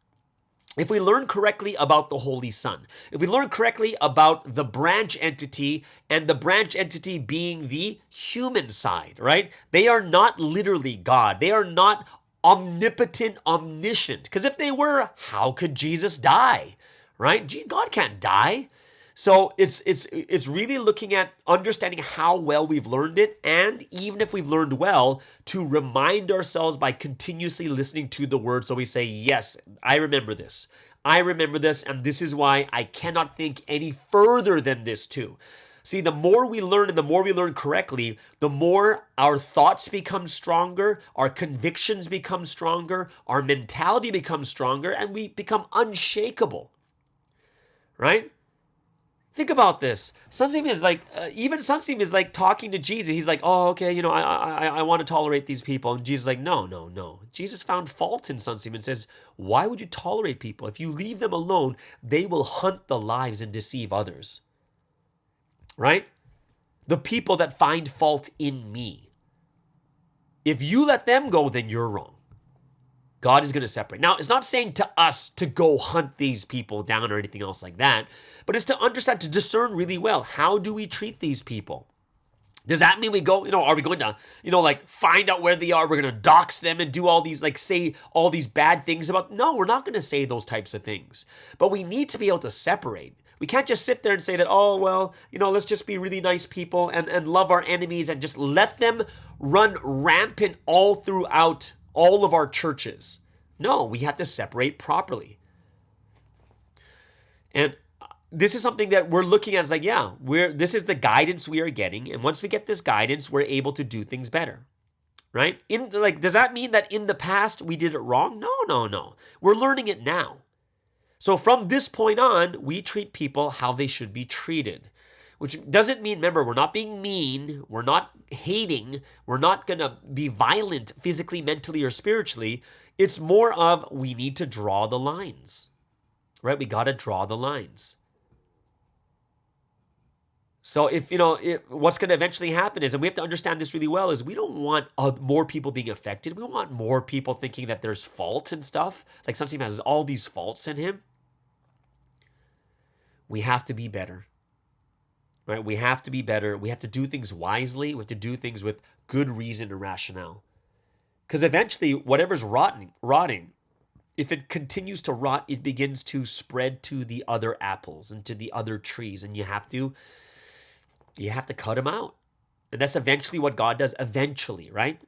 If we learn correctly about the Holy Son, if we learn correctly about the branch entity and the branch entity being the human side, right? They are not literally God. They are not omnipotent, omniscient. Because if they were, how could Jesus die? Right? God can't die. So it's really looking at understanding how well we've learned it, and even if we've learned well, to remind ourselves by continuously listening to the word. So we say, yes, I remember this. I remember this, and this is why I cannot think any further than this too. See, the more we learn and the more we learn correctly, the more our thoughts become stronger, our convictions become stronger, our mentality becomes stronger, and we become unshakable. Right? Think about this. Sunsim is like, even Sunsim is like talking to Jesus. He's like, oh, okay, I want to tolerate these people. And Jesus is like, no. Jesus found fault in Sunsim and says, why would you tolerate people? If you leave them alone, they will hunt the lives and deceive others. Right? The people that find fault in me. If you let them go, then you're wrong. God is going to separate. Now, it's not saying to us to go hunt these people down or anything else like that, but it's to understand, to discern really well. How do we treat these people? Does that mean we go, are we going to, like find out where they are? We're going to dox them and do all these, like say all these bad things about, no, we're not going to say those types of things. But we need to be able to separate. We can't just sit there and say that, oh, well, let's just be really nice people and love our enemies and just let them run rampant all throughout all of our churches. No, we have to separate properly. And this is something that we're looking at. It's like, yeah, this is the guidance we are getting. And once we get this guidance, we're able to do things better. Right? Does that mean that in the past we did it wrong? No. We're learning it now. So from this point on, we treat people how they should be treated. Which doesn't mean, remember, we're not being mean, we're not hating, we're not going to be violent physically, mentally, or spiritually. It's more of we need to draw the lines, right? We got to draw the lines. So what's going to eventually happen is, and we have to understand this really well, is we don't want more people being affected. We want more people thinking that there's fault and stuff. Like Sunsim has all these faults in him. We have to be better. Right? We have to be better. We have to do things wisely. We have to do things with good reason and rationale. Because eventually, whatever's rotting, if it continues to rot, it begins to spread to the other apples and to the other trees. And you have to cut them out. And that's eventually what God does. Eventually, right?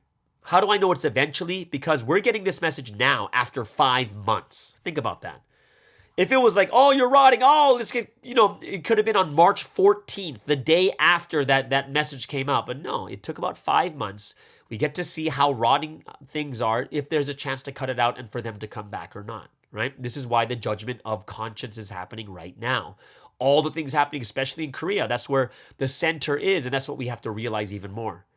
How do I know it's eventually? Because we're getting this message now after 5 months. Think about that. If it was like, oh, you're rotting, it could have been on March 14th, the day after that message came out. But no, it took about 5 months. We get to see how rotting things are, if there's a chance to cut it out and for them to come back or not, right? This is why the judgment of conscience is happening right now. All the things happening, especially in Korea, that's where the center is, and that's what we have to realize even more.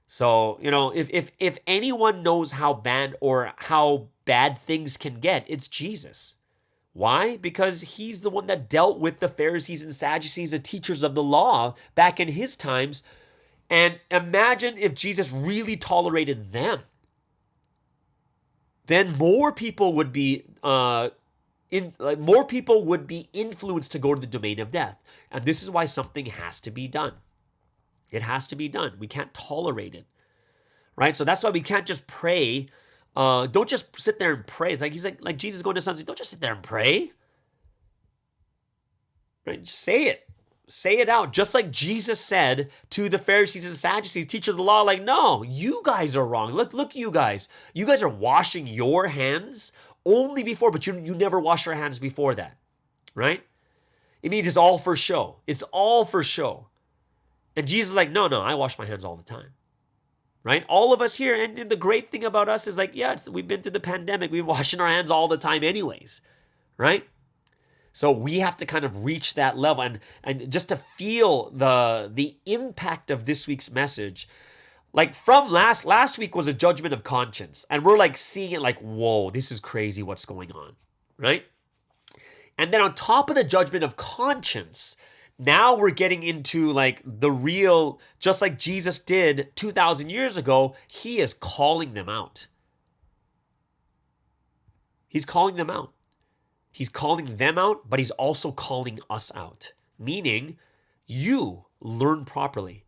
So, if anyone knows how bad things can get, it's Jesus. Why? Because he's the one that dealt with the Pharisees and Sadducees, the teachers of the law back in his times. And imagine if Jesus really tolerated them. Then more people would be influenced to go to the domain of death. And this is why something has to be done. It has to be done. We can't tolerate it, right? So that's why we can't just pray. Don't just sit there and pray. It's like Jesus going to Sunday. Don't just sit there and pray, right? Say it. Say it out. Just like Jesus said to the Pharisees and Sadducees, teachers of the law, like, no, you guys are wrong. Look, you guys. You guys are washing your hands only before, but you never wash your hands before that, right? It means it's all for show. It's all for show. And Jesus is like, no, I wash my hands all the time, right? All of us here, and the great thing about us is like, yeah, we've been through the pandemic. We've washing our hands all the time anyways, right? So we have to kind of reach that level and just to feel the impact of this week's message. Like from last week was a judgment of conscience, and we're like seeing it like, whoa, this is crazy what's going on, right? And then on top of the judgment of conscience, now we're getting into like the real, just like Jesus did 2,000 years ago, he is calling them out. He's calling them out. He's calling them out, but he's also calling us out. Meaning, you learn properly.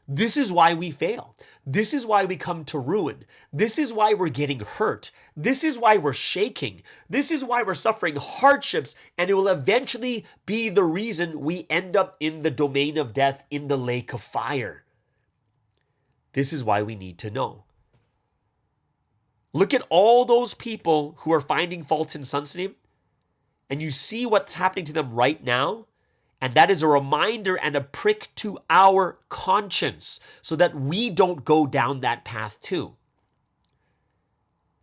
This is why we fail. This is why we come to ruin. This is why we're getting hurt. This is why we're shaking. This is why we're suffering hardships, and it will eventually be the reason we end up in the domain of death in the lake of fire. This is why we need to know. Look at all those people who are finding faults in Sunstein, and you see what's happening to them right now. And that is a reminder and a prick to our conscience so that we don't go down that path too.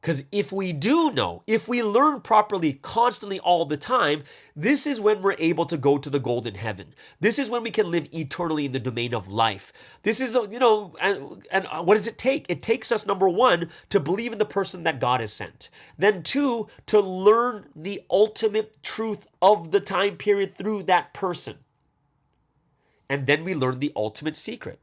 Because if we do know, if we learn properly constantly all the time, this is when we're able to go to the golden heaven. This is when we can live eternally in the domain of life. This is, and what does it take? It takes us, number one, to believe in the person that God has sent. Then two, to learn the ultimate truth of the time period through that person. And then we learn the ultimate secret.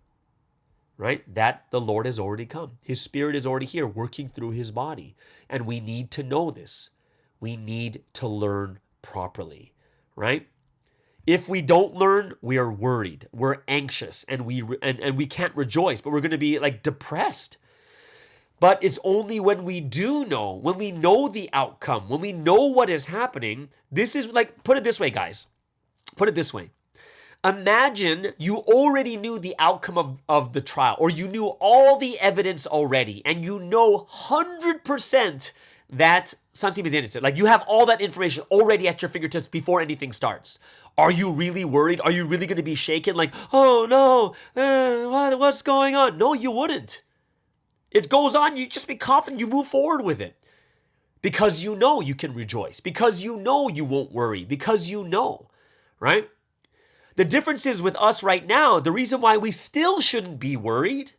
Right? That the Lord has already come. His Spirit is already here working through his body. And we need to know this. We need to learn properly, right? If we don't learn, we are worried. We're anxious and we can't rejoice, but we're going to be like depressed. But it's only when we do know, when we know the outcome, when we know what is happening, this is like, put it this way, guys. Put it this way. Imagine you already knew the outcome of the trial, or you knew all the evidence already, and you know 100% that Sunstein is innocent. Like, you have all that information already at your fingertips before anything starts. Are you really worried? Are you really going to be shaken? Like, oh no, what's going on? No, you wouldn't. It goes on. You just be confident. You move forward with it. Because you know you can rejoice. Because you know you won't worry. Because you know, right? The difference is with us right now, the reason why we still shouldn't be worried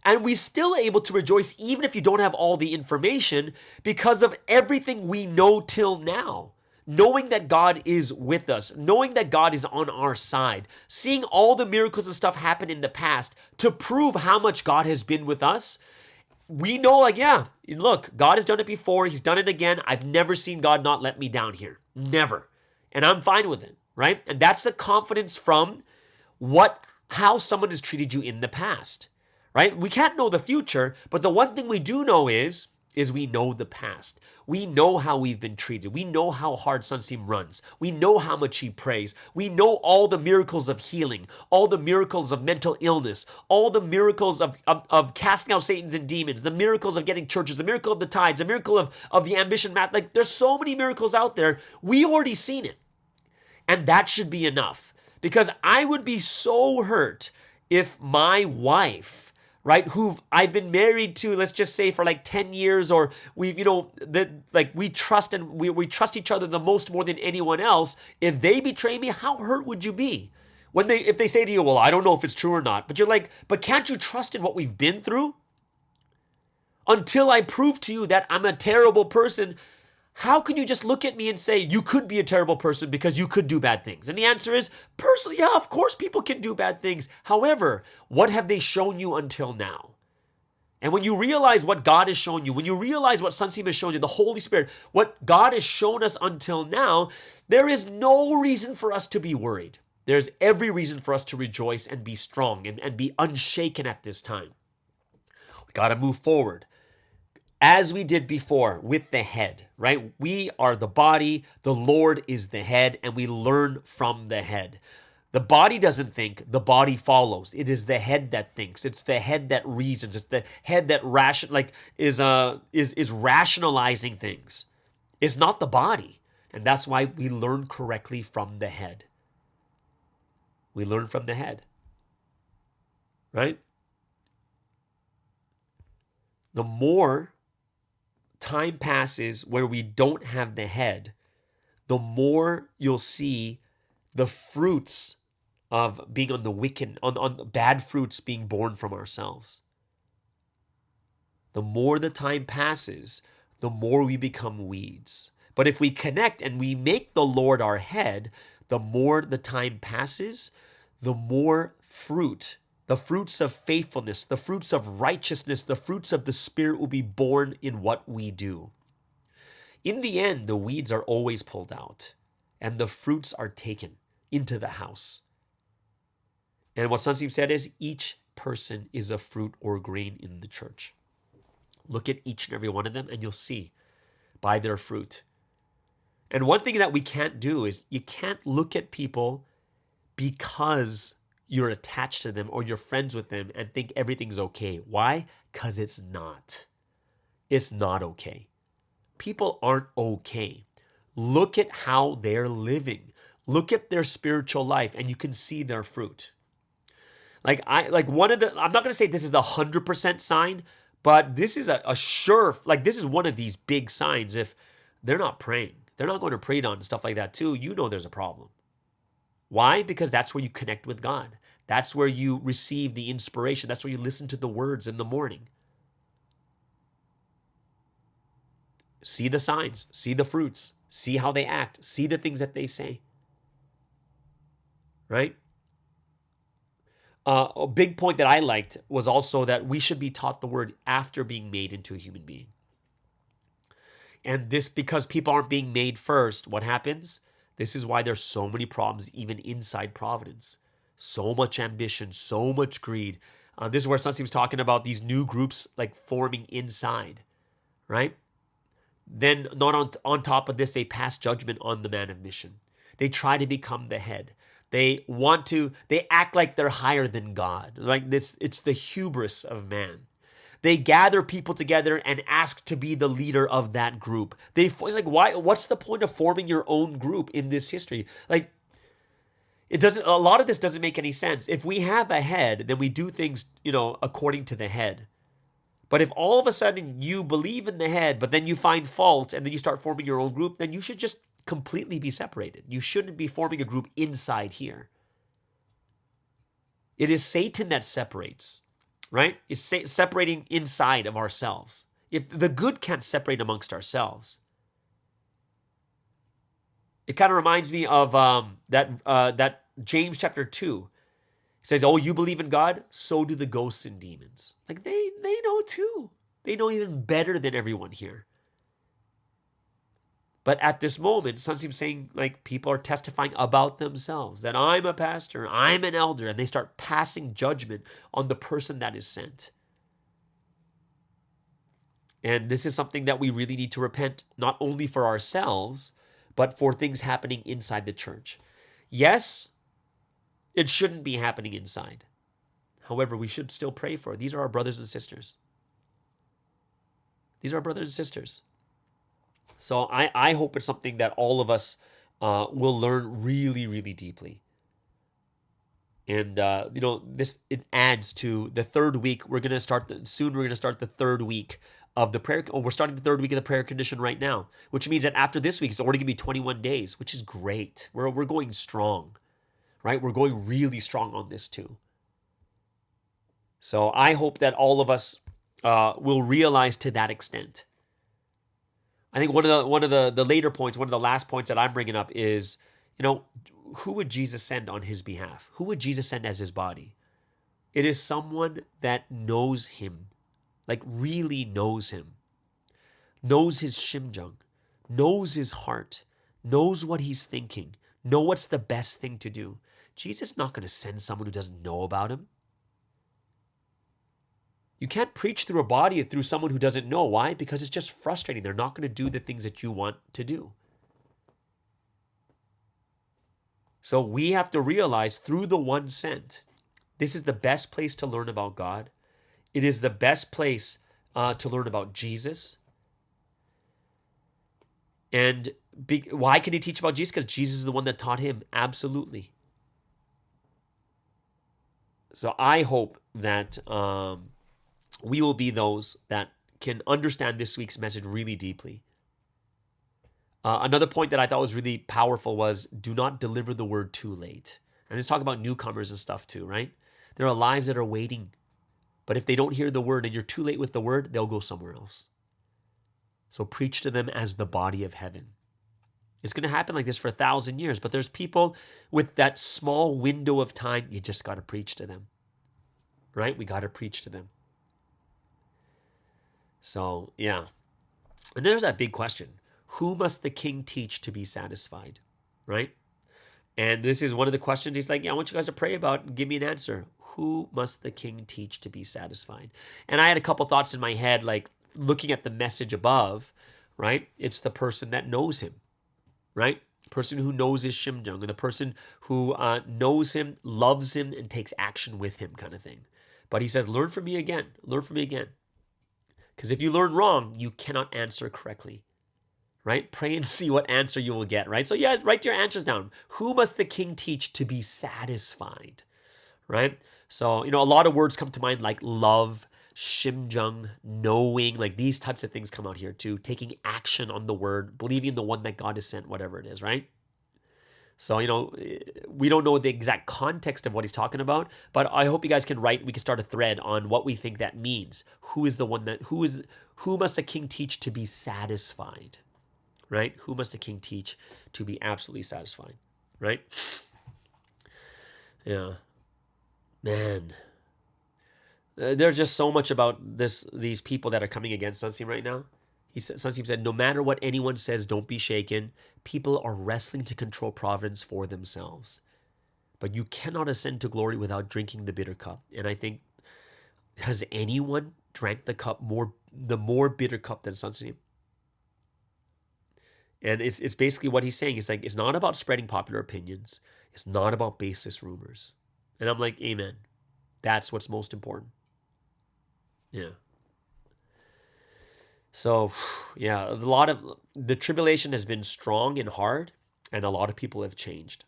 and we still able to rejoice even if you don't have all the information because of everything we know till now. Knowing that God is with us, knowing that God is on our side, seeing all the miracles and stuff happen in the past to prove how much God has been with us. We know, like, yeah, look, God has done it before. He's done it again. I've never seen God not let me down here. Never. And I'm fine with it. Right? And that's the confidence from how someone has treated you in the past, right? We can't know the future, but the one thing we do know is we know the past. We know how we've been treated. We know how hard Sunstein runs. We know how much he prays. We know all the miracles of healing, all the miracles of mental illness, all the miracles of casting out Satans and demons, the miracles of getting churches, the miracle of the tides, the miracle of the ambition math. Like, there's so many miracles out there. We already seen it. And that should be enough, because I would be so hurt if my wife, right, who I've been married to, let's just say for like 10 years, or we trust and we trust each other the most more than anyone else. If they betray me, how hurt would you be? If they say to you, well, I don't know if it's true or not, but you're like, but can't you trust in what we've been through? Until I prove to you that I'm a terrible person, how can you just look at me and say you could be a terrible person because you could do bad things? And the answer is, personally, yeah, of course people can do bad things. However, what have they shown you until now? And when you realize what God has shown you, when you realize what Sunstein has shown you, the Holy Spirit, what God has shown us until now, there is no reason for us to be worried. There's every reason for us to rejoice and be strong and be unshaken at this time. We got to move forward. As we did before with the head, right? We are the body, the Lord is the head, and we learn from the head. The body doesn't think, the body follows. It is the head that thinks. It's the head that reasons. It's the head that is rationalizing things. It's not the body. And that's why we learn correctly from the head. We learn from the head. Right? The more time passes where we don't have the head, the more you'll see the fruits of being on the wicked, on bad fruits being born from ourselves. The more the time passes, the more we become weeds. But if we connect and we make the Lord our head, the more the time passes, the more fruit, the fruits of faithfulness, the fruits of righteousness, the fruits of the Spirit will be born in what we do. In the end, the weeds are always pulled out and the fruits are taken into the house. And what Sunstein said is each person is a fruit or grain in the church. Look at each and every one of them and you'll see by their fruit. And one thing that we can't do is you can't look at people because you're attached to them or you're friends with them and think everything's okay. Why? Because it's not. It's not okay. People aren't okay. Look at how they're living. Look at their spiritual life and you can see their fruit. I'm not going to say this is the 100% sign, but this is a sure, this is one of these big signs. If they're not praying, they're not going to pray on stuff like that too, you know there's a problem. Why? Because that's where you connect with God. That's where you receive the inspiration. That's where you listen to the words in the morning. See the signs, see the fruits, see how they act, see the things that they say. Right? A big point that I liked was also that we should be taught the word after being made into a human being. And this, because people aren't being made first, what happens? This is why there's so many problems even inside Providence. So much ambition, so much greed. This is where Sunseem's talking about these new groups forming inside, right? Then not on top of this, they pass judgment on the man of mission. They try to become the head. They act like they're higher than God. It's the hubris of man. They gather people together and ask to be the leader of that group. Why? What's the point of forming your own group in this history? It doesn't. A lot of this doesn't make any sense. If we have a head, then we do things, according to the head. But if all of a sudden you believe in the head, but then you find fault and then you start forming your own group, then you should just completely be separated. You shouldn't be forming a group inside here. It is Satan that separates, right? It's separating inside of ourselves. If the good can't separate amongst ourselves. It kind of reminds me of that James chapter 2. It says, oh, you believe in God? So do the ghosts and demons. They know too. They know even better than everyone here. But at this moment, Sunseem's saying people are testifying about themselves, that I'm a pastor, I'm an elder, and they start passing judgment on the person that is sent. And this is something that we really need to repent, not only for ourselves, but for things happening inside the church. Yes, it shouldn't be happening inside. However, we should still pray for it. These are our brothers and sisters. These are our brothers and sisters. So I hope it's something that all of us will learn really, really deeply. And, it adds to the third week. We're going to start the third week of the prayer. We're starting the third week of the prayer condition right now, which means that after this week, it's already going to be 21 days, which is great. We're going strong, right? We're going really strong on this too. So I hope that all of us will realize to that extent. I think one of the later points, one of the last points that I'm bringing up is, who would Jesus send on his behalf? Who would Jesus send as his body? It is someone that knows him, really knows him, knows his shimjung, knows his heart, knows what he's thinking, know what's the best thing to do. Jesus is not going to send someone who doesn't know about him. You can't preach through a body through someone who doesn't know. Why? Because it's just frustrating. They're not going to do the things that you want to do. So we have to realize through the one sent, this is the best place to learn about God. It is the best place to learn about Jesus. And why can he teach about Jesus? Because Jesus is the one that taught him. Absolutely. So I hope that we will be those that can understand this week's message really deeply. Another point that I thought was really powerful was do not deliver the word too late. And let's talk about newcomers and stuff too, right? There are lives that are waiting. But if they don't hear the word and you're too late with the word, they'll go somewhere else. So preach to them as the body of heaven. It's going to happen like this for 1,000 years. But there's people with that small window of time. You just got to preach to them, right? We got to preach to them. So, yeah. And there's that big question. Who must the king teach to be satisfied, right? And this is one of the questions he's like, I want you guys to pray about and give me an answer. Who must the king teach to be satisfied? And I had a couple thoughts in my head, like looking at the message above, right? It's the person that knows him, right? The person who knows his Shimjung, and the person who knows him, loves him, and takes action with him, kind of thing. But he says, learn from me again. Learn from me again. Because if you learn wrong, you cannot answer correctly, right? Pray and see what answer you will get, right? So yeah, write your answers down. Who must the king teach to be satisfied, right? So, a lot of words come to mind like love, Shimjung, knowing, like these types of things come out here too. Taking action on the word, believing in the one that God has sent, whatever it is, right? So, we don't know the exact context of what he's talking about, but I hope you guys can write, we can start a thread on what we think that means. Who must a king teach to be satisfied, right? Who must a king teach to be absolutely satisfied, right? Yeah. Man. There's just so much about these people that are coming against Sunseem right now. Sunseem said, no matter what anyone says, don't be shaken. People are wrestling to control providence for themselves. But you cannot ascend to glory without drinking the bitter cup. And I think, has anyone drank the more bitter cup than Sunseem? And it's basically what he's saying. It's like, it's not about spreading popular opinions. It's not about baseless rumors. And I'm like, amen. That's what's most important. Yeah. So, yeah, the tribulation has been strong and hard, and a lot of people have changed,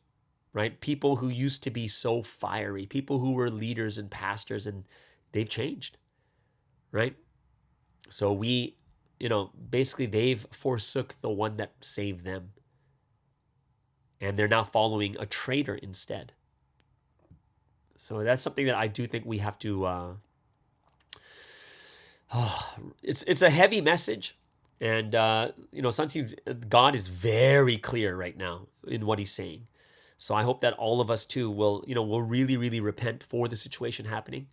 right? People who used to be so fiery, people who were leaders and pastors, and they've changed, right? So basically they've forsook the one that saved them, and they're now following a traitor instead. So that's something that I do think we have to... it's a heavy message, and Sunseem's God is very clear right now in what he's saying. So I hope that all of us too will really, really repent for the situation happening,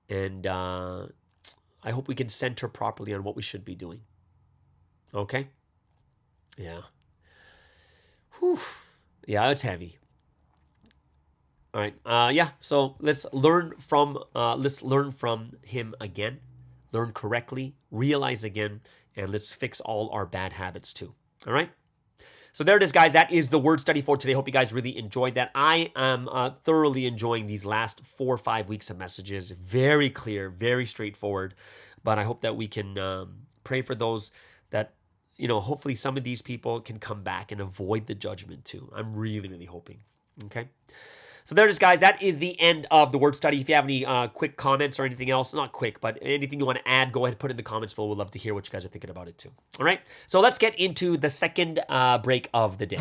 and I hope we can center properly on what we should be doing. Okay? Yeah. Whew. Yeah, it's heavy. All right. So let's learn from him again. Learn correctly, realize again, and let's fix all our bad habits too. All right? So there it is, guys. That is the word study for today. Hope you guys really enjoyed that. I am thoroughly enjoying these last 4 or 5 weeks of messages. Very clear, very straightforward. But I hope that we can pray for those that, hopefully some of these people can come back and avoid the judgment too. I'm really, really hoping. Okay? So there it is, guys. That is the end of the word study. If you have any quick comments or anything else, not quick, but anything you want to add, go ahead and put it in the comments below. We'd love to hear what you guys are thinking about it too. All right? So let's get into the second break of the day.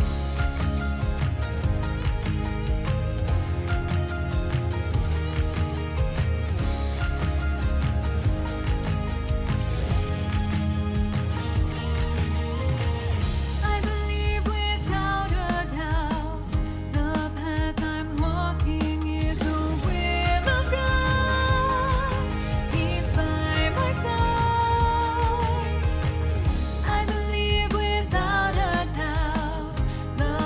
I believe without a doubt the path I'm walking is the will of God. He's by my side. I believe without a doubt the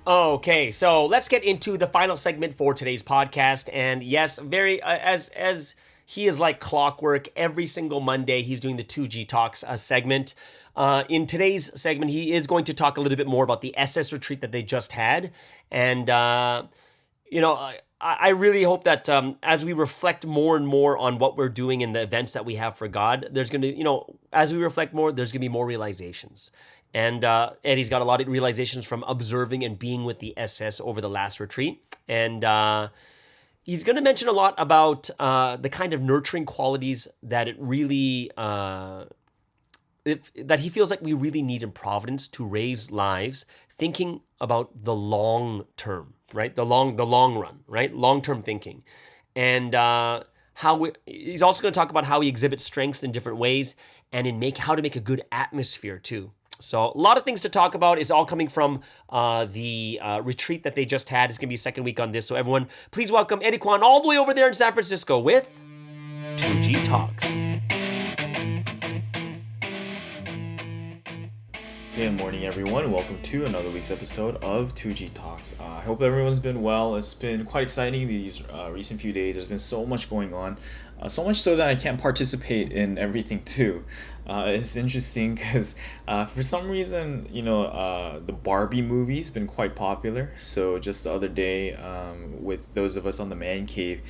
Okay, so let's get into the final segment for today's podcast. And yes, very as he is like clockwork. Every single Monday, he's doing the 2G Talks segment. In today's segment, he is going to talk a little bit more about the SS retreat that they just had, and I really hope that as we reflect more and more on what we're doing in the events that we have for God, there's going to, as we reflect more, there's going to be more realizations. And Eddie's got a lot of realizations from observing and being with the SS over the last retreat. And he's going to mention a lot about the kind of nurturing qualities that it really, that he feels like we really need in Providence to raise lives, thinking about the long term, right? The long run, right? Long-term thinking. And he's also going to talk about how he exhibits strengths in different ways and how to make a good atmosphere too. So a lot of things to talk about. It's all coming from the retreat that they just had. It's going to be second week on this. So everyone, please welcome Eddie Kwan all the way over there in San Francisco with 2G Talks. Good morning, everyone. Welcome to another week's episode of 2G Talks. I hope everyone's been well. It's been quite exciting these recent few days. There's been so much going on. So much so that I can't participate in everything too. It's interesting because for some reason, the Barbie movie's been quite popular. So just the other day, with those of us on the man cave,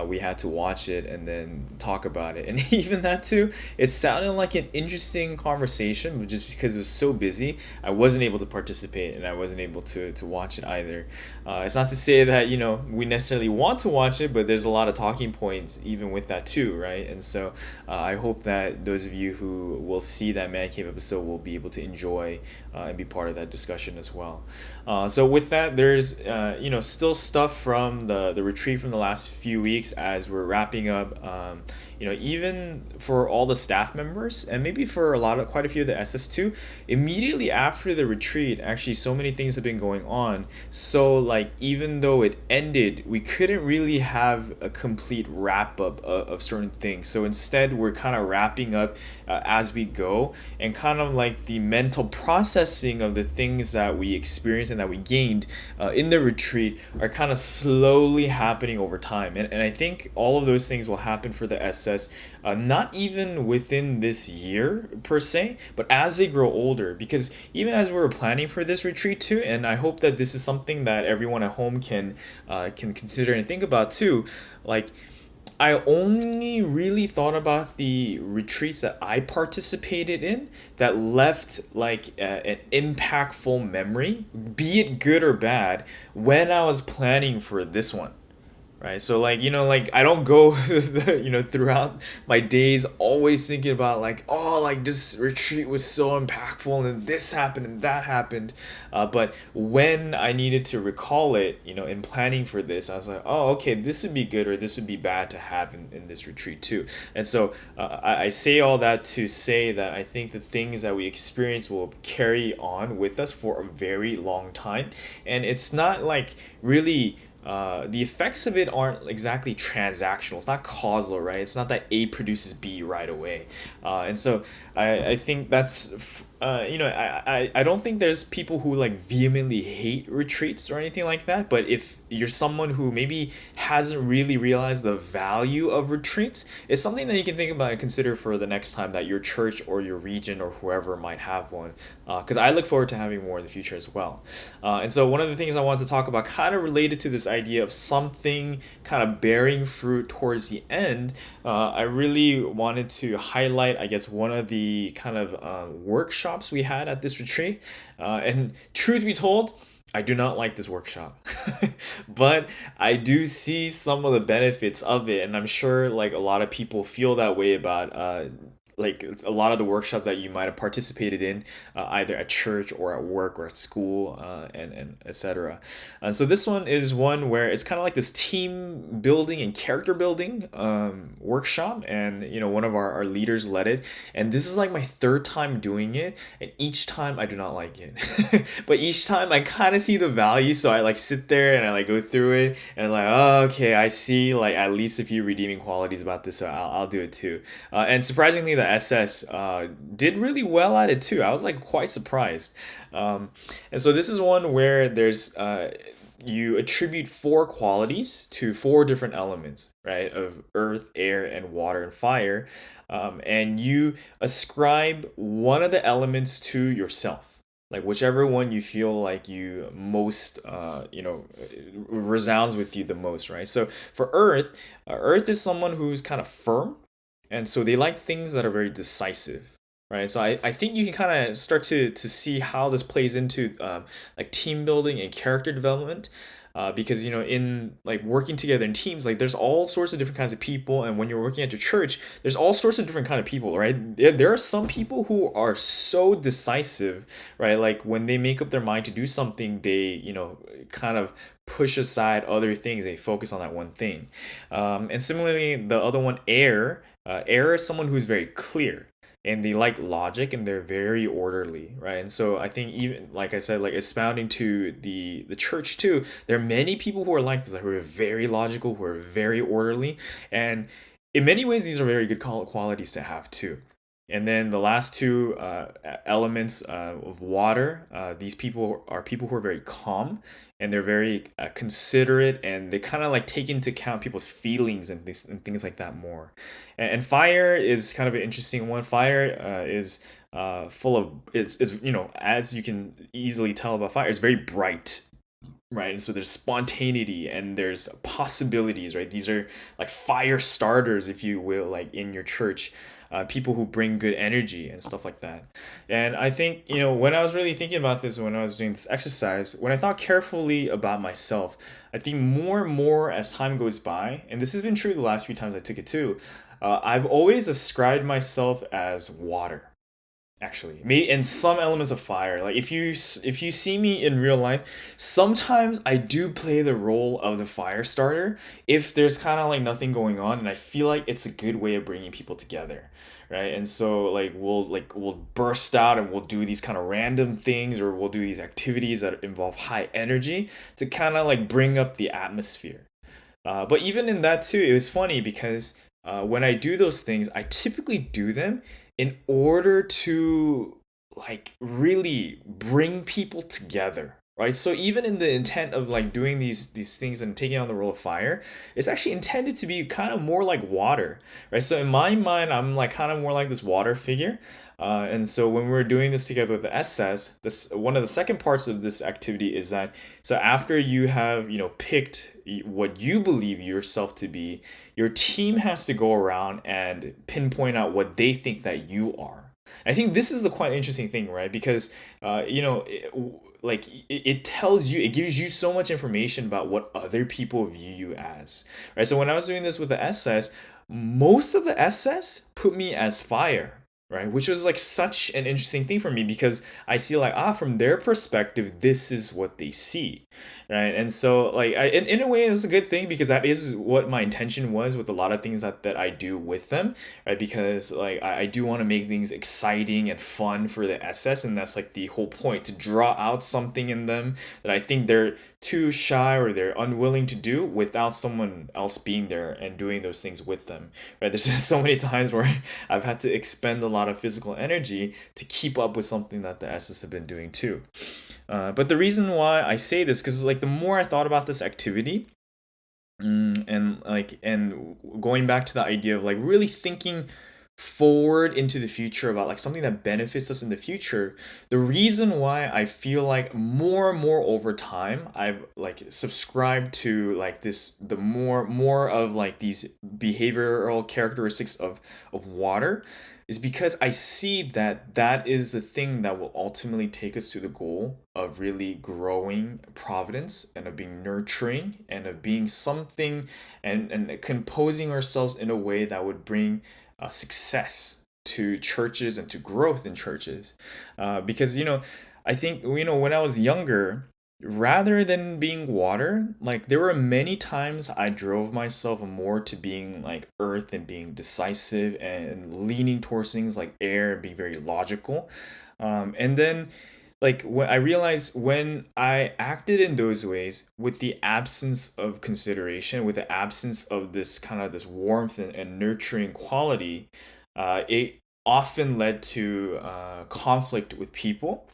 we had to watch it and then talk about it. And even that too, it sounded like an interesting conversation, but just because it was so busy, I wasn't able to participate and I wasn't able to watch it either. It's not to say that, we necessarily want to watch it, but there's a lot of talking points even with that too, right? And so I hope that those of you who will see that man cave episode will be able to enjoy and be part of that discussion as well. So with that, there's still stuff from the retreat from the last few weeks as we're wrapping up. Even for all the staff members and maybe for quite a few of the SS2, immediately after the retreat, actually so many things have been going on. So even though it ended, we couldn't really have a complete wrap up of certain things. So instead, we're kind of wrapping up as we go, and kind of like the mental processing of the things that we experienced and that we gained in the retreat are kind of slowly happening over time. And I think all of those things will happen for the SS, not even within this year per se, but as they grow older. Because even as we were planning for this retreat too, and I hope that this is something that everyone at home can consider and think about too, I only really thought about the retreats that I participated in that left an impactful memory, be it good or bad, when I was planning for this one. Right, so I don't go throughout my days always thinking about this retreat was so impactful and this happened and that happened, but when I needed to recall it, in planning for this, I was like, oh, okay, this would be good or this would be bad to have in this retreat too. And so I say all that to say that I think the things that we experience will carry on with us for a very long time, and it's not really the effects of it aren't exactly transactional. It's not causal, right? It's not that A produces B right away. And so I think that's I don't think there's people who vehemently hate retreats or anything like that, but if you're someone who maybe hasn't really realized the value of retreats, it's something that you can think about and consider for the next time that your church or your region or whoever might have one, because I look forward to having more in the future as well. And so one of the things I want to talk about, kind of related to this idea of something kind of bearing fruit towards the end, I really wanted to highlight, I guess, one of the kind of workshops we had at this retreat. And truth be told, I do not like this workshop, but I do see some of the benefits of it, and I'm sure a lot of people feel that way about a lot of the workshop that you might have participated in, either at church or at work or at school, and etc. And so this one is one where it's kind of like this team building and character building workshop, and one of our leaders led it, and this is my third time doing it, and each time I do not like it. But each time I kind of see the value, so I sit there and I go through it, and I'm oh, okay, I see at least a few redeeming qualities about this, so I'll do it too. And surprisingly, the SS did really well at it too. I was like quite surprised. And so this is one where there's you attribute four qualities to four different elements, right? Of earth, air, and water and fire. And you ascribe one of the elements to yourself. Like whichever one you feel like you most, resounds with you the most, right? So for Earth, Earth is someone who's kind of firm, and so they like things that are very decisive, right? So I think you can kind of start to see how this plays into like team building and character development. Because in like working together in teams, like there's all sorts of different kinds of people, and when you're working at your church, there's all sorts of different kind of people, right? There are some people who are so decisive, right? Like when they make up their mind to do something, they kind of push aside other things. They focus on that one thing. And similarly, the other one, air. Air is someone who's very clear, and they like logic, and they're very orderly, right? And so I think, even like I said, like expounding to the church too, there are many people who are like this, who are very logical, who are very orderly, and in many ways these are very good qualities to have too. And then the last two elements of water, these people are people who are very calm, and they're very considerate, and they kind of like take into account people's feelings and things like that more. And fire is kind of an interesting one. Fire is full of, it's as you can easily tell about fire, it's very bright, right? And so there's spontaneity and there's possibilities, right? These are like fire starters, if you will, like in your church. People who bring good energy and stuff like that. And I think, when I was really thinking about this, when I was doing this exercise, when I thought carefully about myself, I think more and more as time goes by, and this has been true the last few times I took it too, I've always ascribed myself as water. Actually, me and some elements of fire. Like if you see me in real life, sometimes I do play the role of the fire starter if there's kind of like nothing going on, and I feel like it's a good way of bringing people together, right? And so we'll burst out and we'll do these kind of random things, or we'll do these activities that involve high energy to kind of like bring up the atmosphere. But even in that too, it was funny because when I do those things, I typically do them in order to like really bring people together, right? So even in the intent of like doing these things and taking on the role of fire, it's actually intended to be kind of more like water, right? So in my mind, I'm like kind of more like this water figure. And so when we're doing this together with the SS, this one of the second parts of this activity is that, so after you have picked what you believe yourself to be, your team has to go around and pinpoint out what they think that you are. I think this is the quite interesting thing, right? Because it tells you, it gives you so much information about what other people view you as, right? So when I was doing this with the SS, most of the SS put me as fire, right? Which was like such an interesting thing for me, because I see like, from their perspective, this is what they see, right? And so like in a way it's a good thing, because that is what my intention was with a lot of things that I do with them, right? Because like I do want to make things exciting and fun for the SS, and that's like the whole point, to draw out something in them that I think they're too shy or they're unwilling to do without someone else being there and doing those things with them, right? There's just so many times where I've had to expend a lot of physical energy to keep up with something that the SS have been doing too. But the reason why I say this, because like the more I thought about this activity, and going back to the idea of like really thinking forward into the future about like something that benefits us in the future, the reason why I feel like more and more over time I've like subscribed to like the more of like these behavioral characteristics of water, is because I see that is the thing that will ultimately take us to the goal of really growing Providence, and of being nurturing, and of being something, and composing ourselves in a way that would bring success to churches and to growth in churches. Because I think when I was younger, rather than being water, like there were many times I drove myself more to being like earth and being decisive and leaning towards things like air and being very logical. And then like when I realized, when I acted in those ways with the absence of consideration, with the absence of this kind of this warmth and nurturing quality, it often led to conflict with people.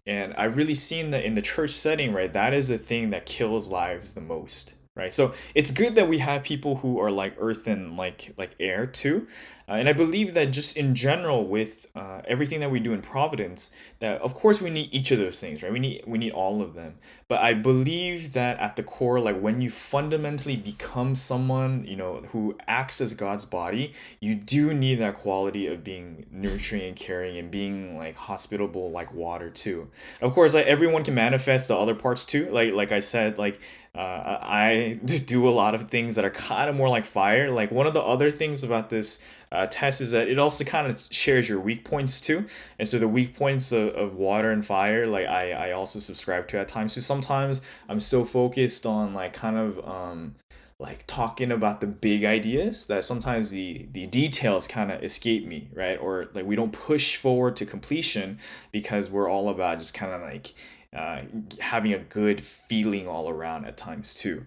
And I've really seen that in the church setting, right? That is the thing that kills lives the most, right? So it's good that we have people who are like earth and like air too. And I believe that just in general with everything that we do in Providence, that of course we need each of those things, right? We need all of them. But I believe that at the core, like when you fundamentally become someone, who acts as God's body, you do need that quality of being nurturing and caring and being like hospitable like water too. Of course, like everyone can manifest the other parts too. Like I said, like I do a lot of things that are kind of more like fire. Like one of the other things about this test is that it also kind of shares your weak points too. And so the weak points of water and fire, like I also subscribe to at times. So sometimes I'm so focused on like kind of like talking about the big ideas that sometimes the details kind of escape me, right? Or like we don't push forward to completion because we're all about just kind of like having a good feeling all around at times too.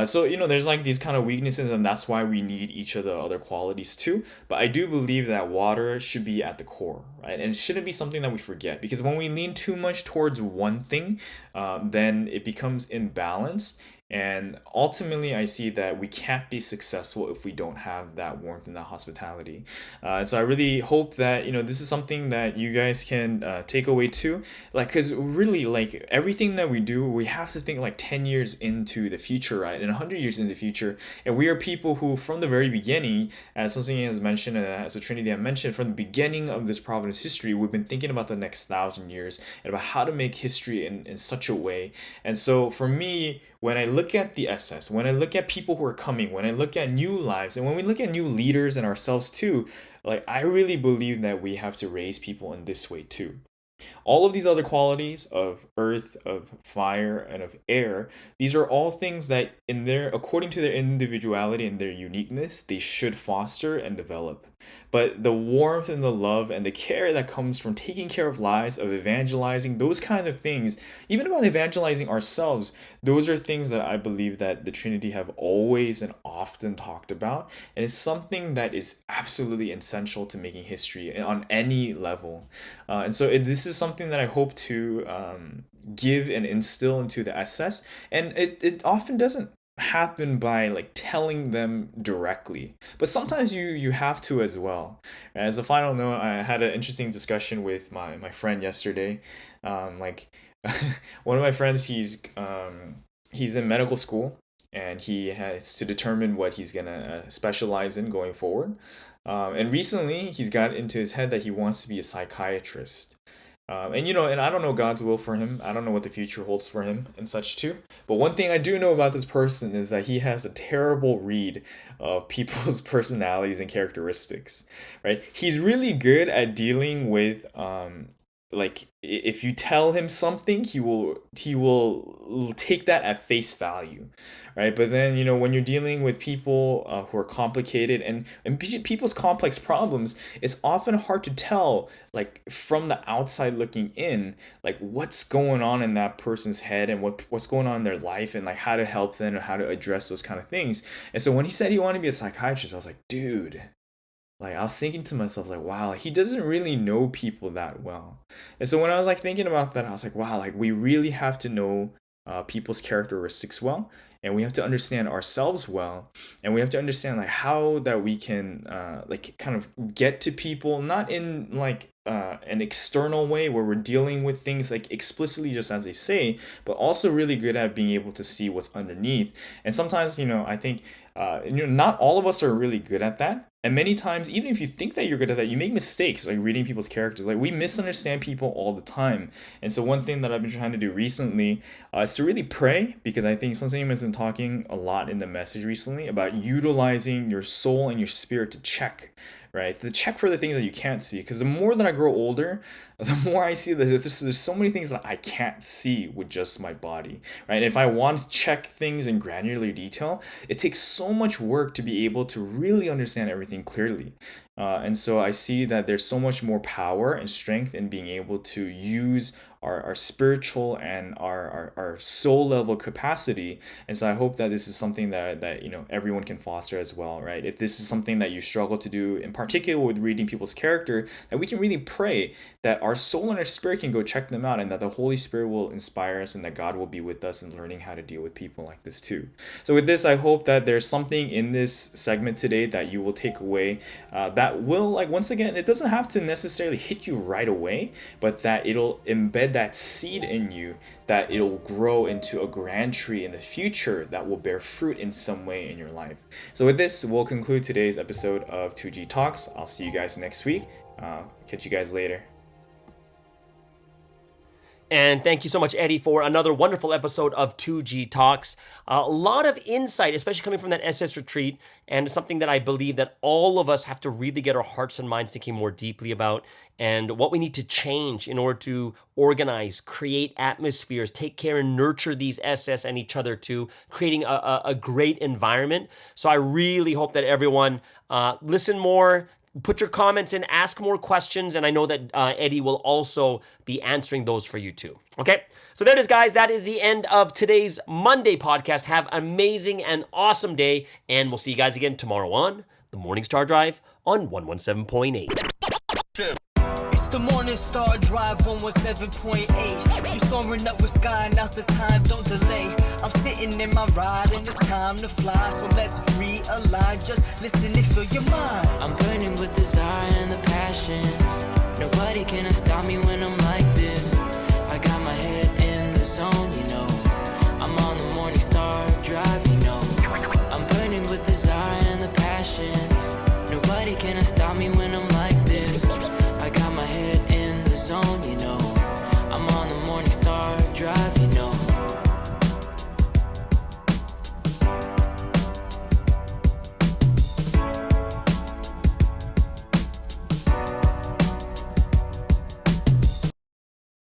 So there's like these kind of weaknesses, and that's why we need each of the other qualities too. But I do believe that water should be at the core, right? And it shouldn't be something that we forget, because when we lean too much towards one thing, then it becomes imbalanced. And ultimately, I see that we can't be successful if we don't have that warmth and that hospitality. And so I really hope that, this is something that you guys can take away too. Like, because really, like, everything that we do, we have to think like 10 years into the future, right? And 100 years into the future. And we are people who, from the very beginning, as something has mentioned, and as a Trinity I mentioned, from the beginning of this Providence history, we've been thinking about the next 1,000 years and about how to make history in such a way. And so for me, when I look at the SS, when I look at people who are coming, when I look at new lives, and when we look at new leaders and ourselves too, like I really believe that we have to raise people in this way too. All of these other qualities of earth, of fire, and of air, these are all things that according to their individuality and their uniqueness, they should foster and develop. But the warmth and the love and the care that comes from taking care of lives, of evangelizing, those kind of things, even about evangelizing ourselves, those are things that I believe that the Trinity have always and often talked about. And it's something that is absolutely essential to making history on any level. And so this is something that I hope to give and instill into the SS. And it often doesn't happen by like telling them directly, but sometimes you have to as well. As a final note, I had an interesting discussion with my friend yesterday. Like one of my friends, he's in medical school, and he has to determine what he's gonna specialize in going forward. And recently he's got into his head that he wants to be a psychiatrist. And I don't know God's will for him. I don't know what the future holds for him and such too. But one thing I do know about this person is that he has a terrible read of people's personalities and characteristics, right? He's really good at dealing with like if you tell him something, he will take that at face value, right? But then when you're dealing with people who are complicated and people's complex problems, it's often hard to tell, like from the outside looking in, like what's going on in that person's head and what's going on in their life, and like how to help them and how to address those kind of things. And so when he said he wanted to be a psychiatrist, I was like, dude. Like I was thinking to myself, like, wow, he doesn't really know people that well. And so when I was like thinking about that, I was like, wow, like we really have to know people's characteristics well, and we have to understand ourselves well, and we have to understand like how that we can like kind of get to people, not in like an external way where we're dealing with things like explicitly just as they say, but also really good at being able to see what's underneath. And sometimes I think not all of us are really good at that. And many times, even if you think that you're good at that, you make mistakes, like reading people's characters. Like we misunderstand people all the time. And so one thing that I've been trying to do recently is to really pray, because I think something has been talking a lot in the message recently about utilizing your soul and your spirit to check, right? To check for the things that you can't see. Because the more that I grow older, the more I see that there's so many things that I can't see with just my body, right? And if I want to check things in granular detail, it takes so much work to be able to really understand everything clearly. And so I see that there's so much more power and strength in being able to use our spiritual and our soul level capacity. And so I hope that this is something that everyone can foster as well, right? If this is something that you struggle to do, in particular with reading people's character, that we can really pray that our soul and our spirit can go check them out, and that the Holy Spirit will inspire us, and that God will be with us in learning how to deal with people like this too. So with this, I hope that there's something in this segment today that you will take away that will, like, once again, it doesn't have to necessarily hit you right away, but that it'll embed that seed in you, that it'll grow into a grand tree in the future that will bear fruit in some way in your life. So with this, we'll conclude today's episode of 2G Talks. I'll see you guys next week. Catch you guys later. And thank you so much, Eddie, for another wonderful episode of 2G Talks. A lot of insight, especially coming from that SS retreat, and something that I believe that all of us have to really get our hearts and minds thinking more deeply about, and what we need to change in order to organize, create atmospheres, take care and nurture these SS and each other to creating a great environment. So I really hope that everyone listen more, put your comments in, ask more questions, and I know that Eddie will also be answering those for you too. Okay, so there it is, guys. That is the end of today's Monday podcast. Have an amazing and awesome day, and we'll see you guys again tomorrow on the Morning Star Drive on 117.8. It's the Morning Star Drive 117.8. You soaring up with sky, now's the time, don't delay. I'm sitting in my ride and it's time to fly. So let's realign, just listen and feel your mind. I'm burning with desire and the passion. Nobody can stop me when I'm like this. I got my head in the zone, you know. I'm on the Morning Star Drive, you know. I'm burning with desire and the passion. Nobody can stop me when I'm like this. I got my head in the zone, you know. I'm on the Morning Star Drive.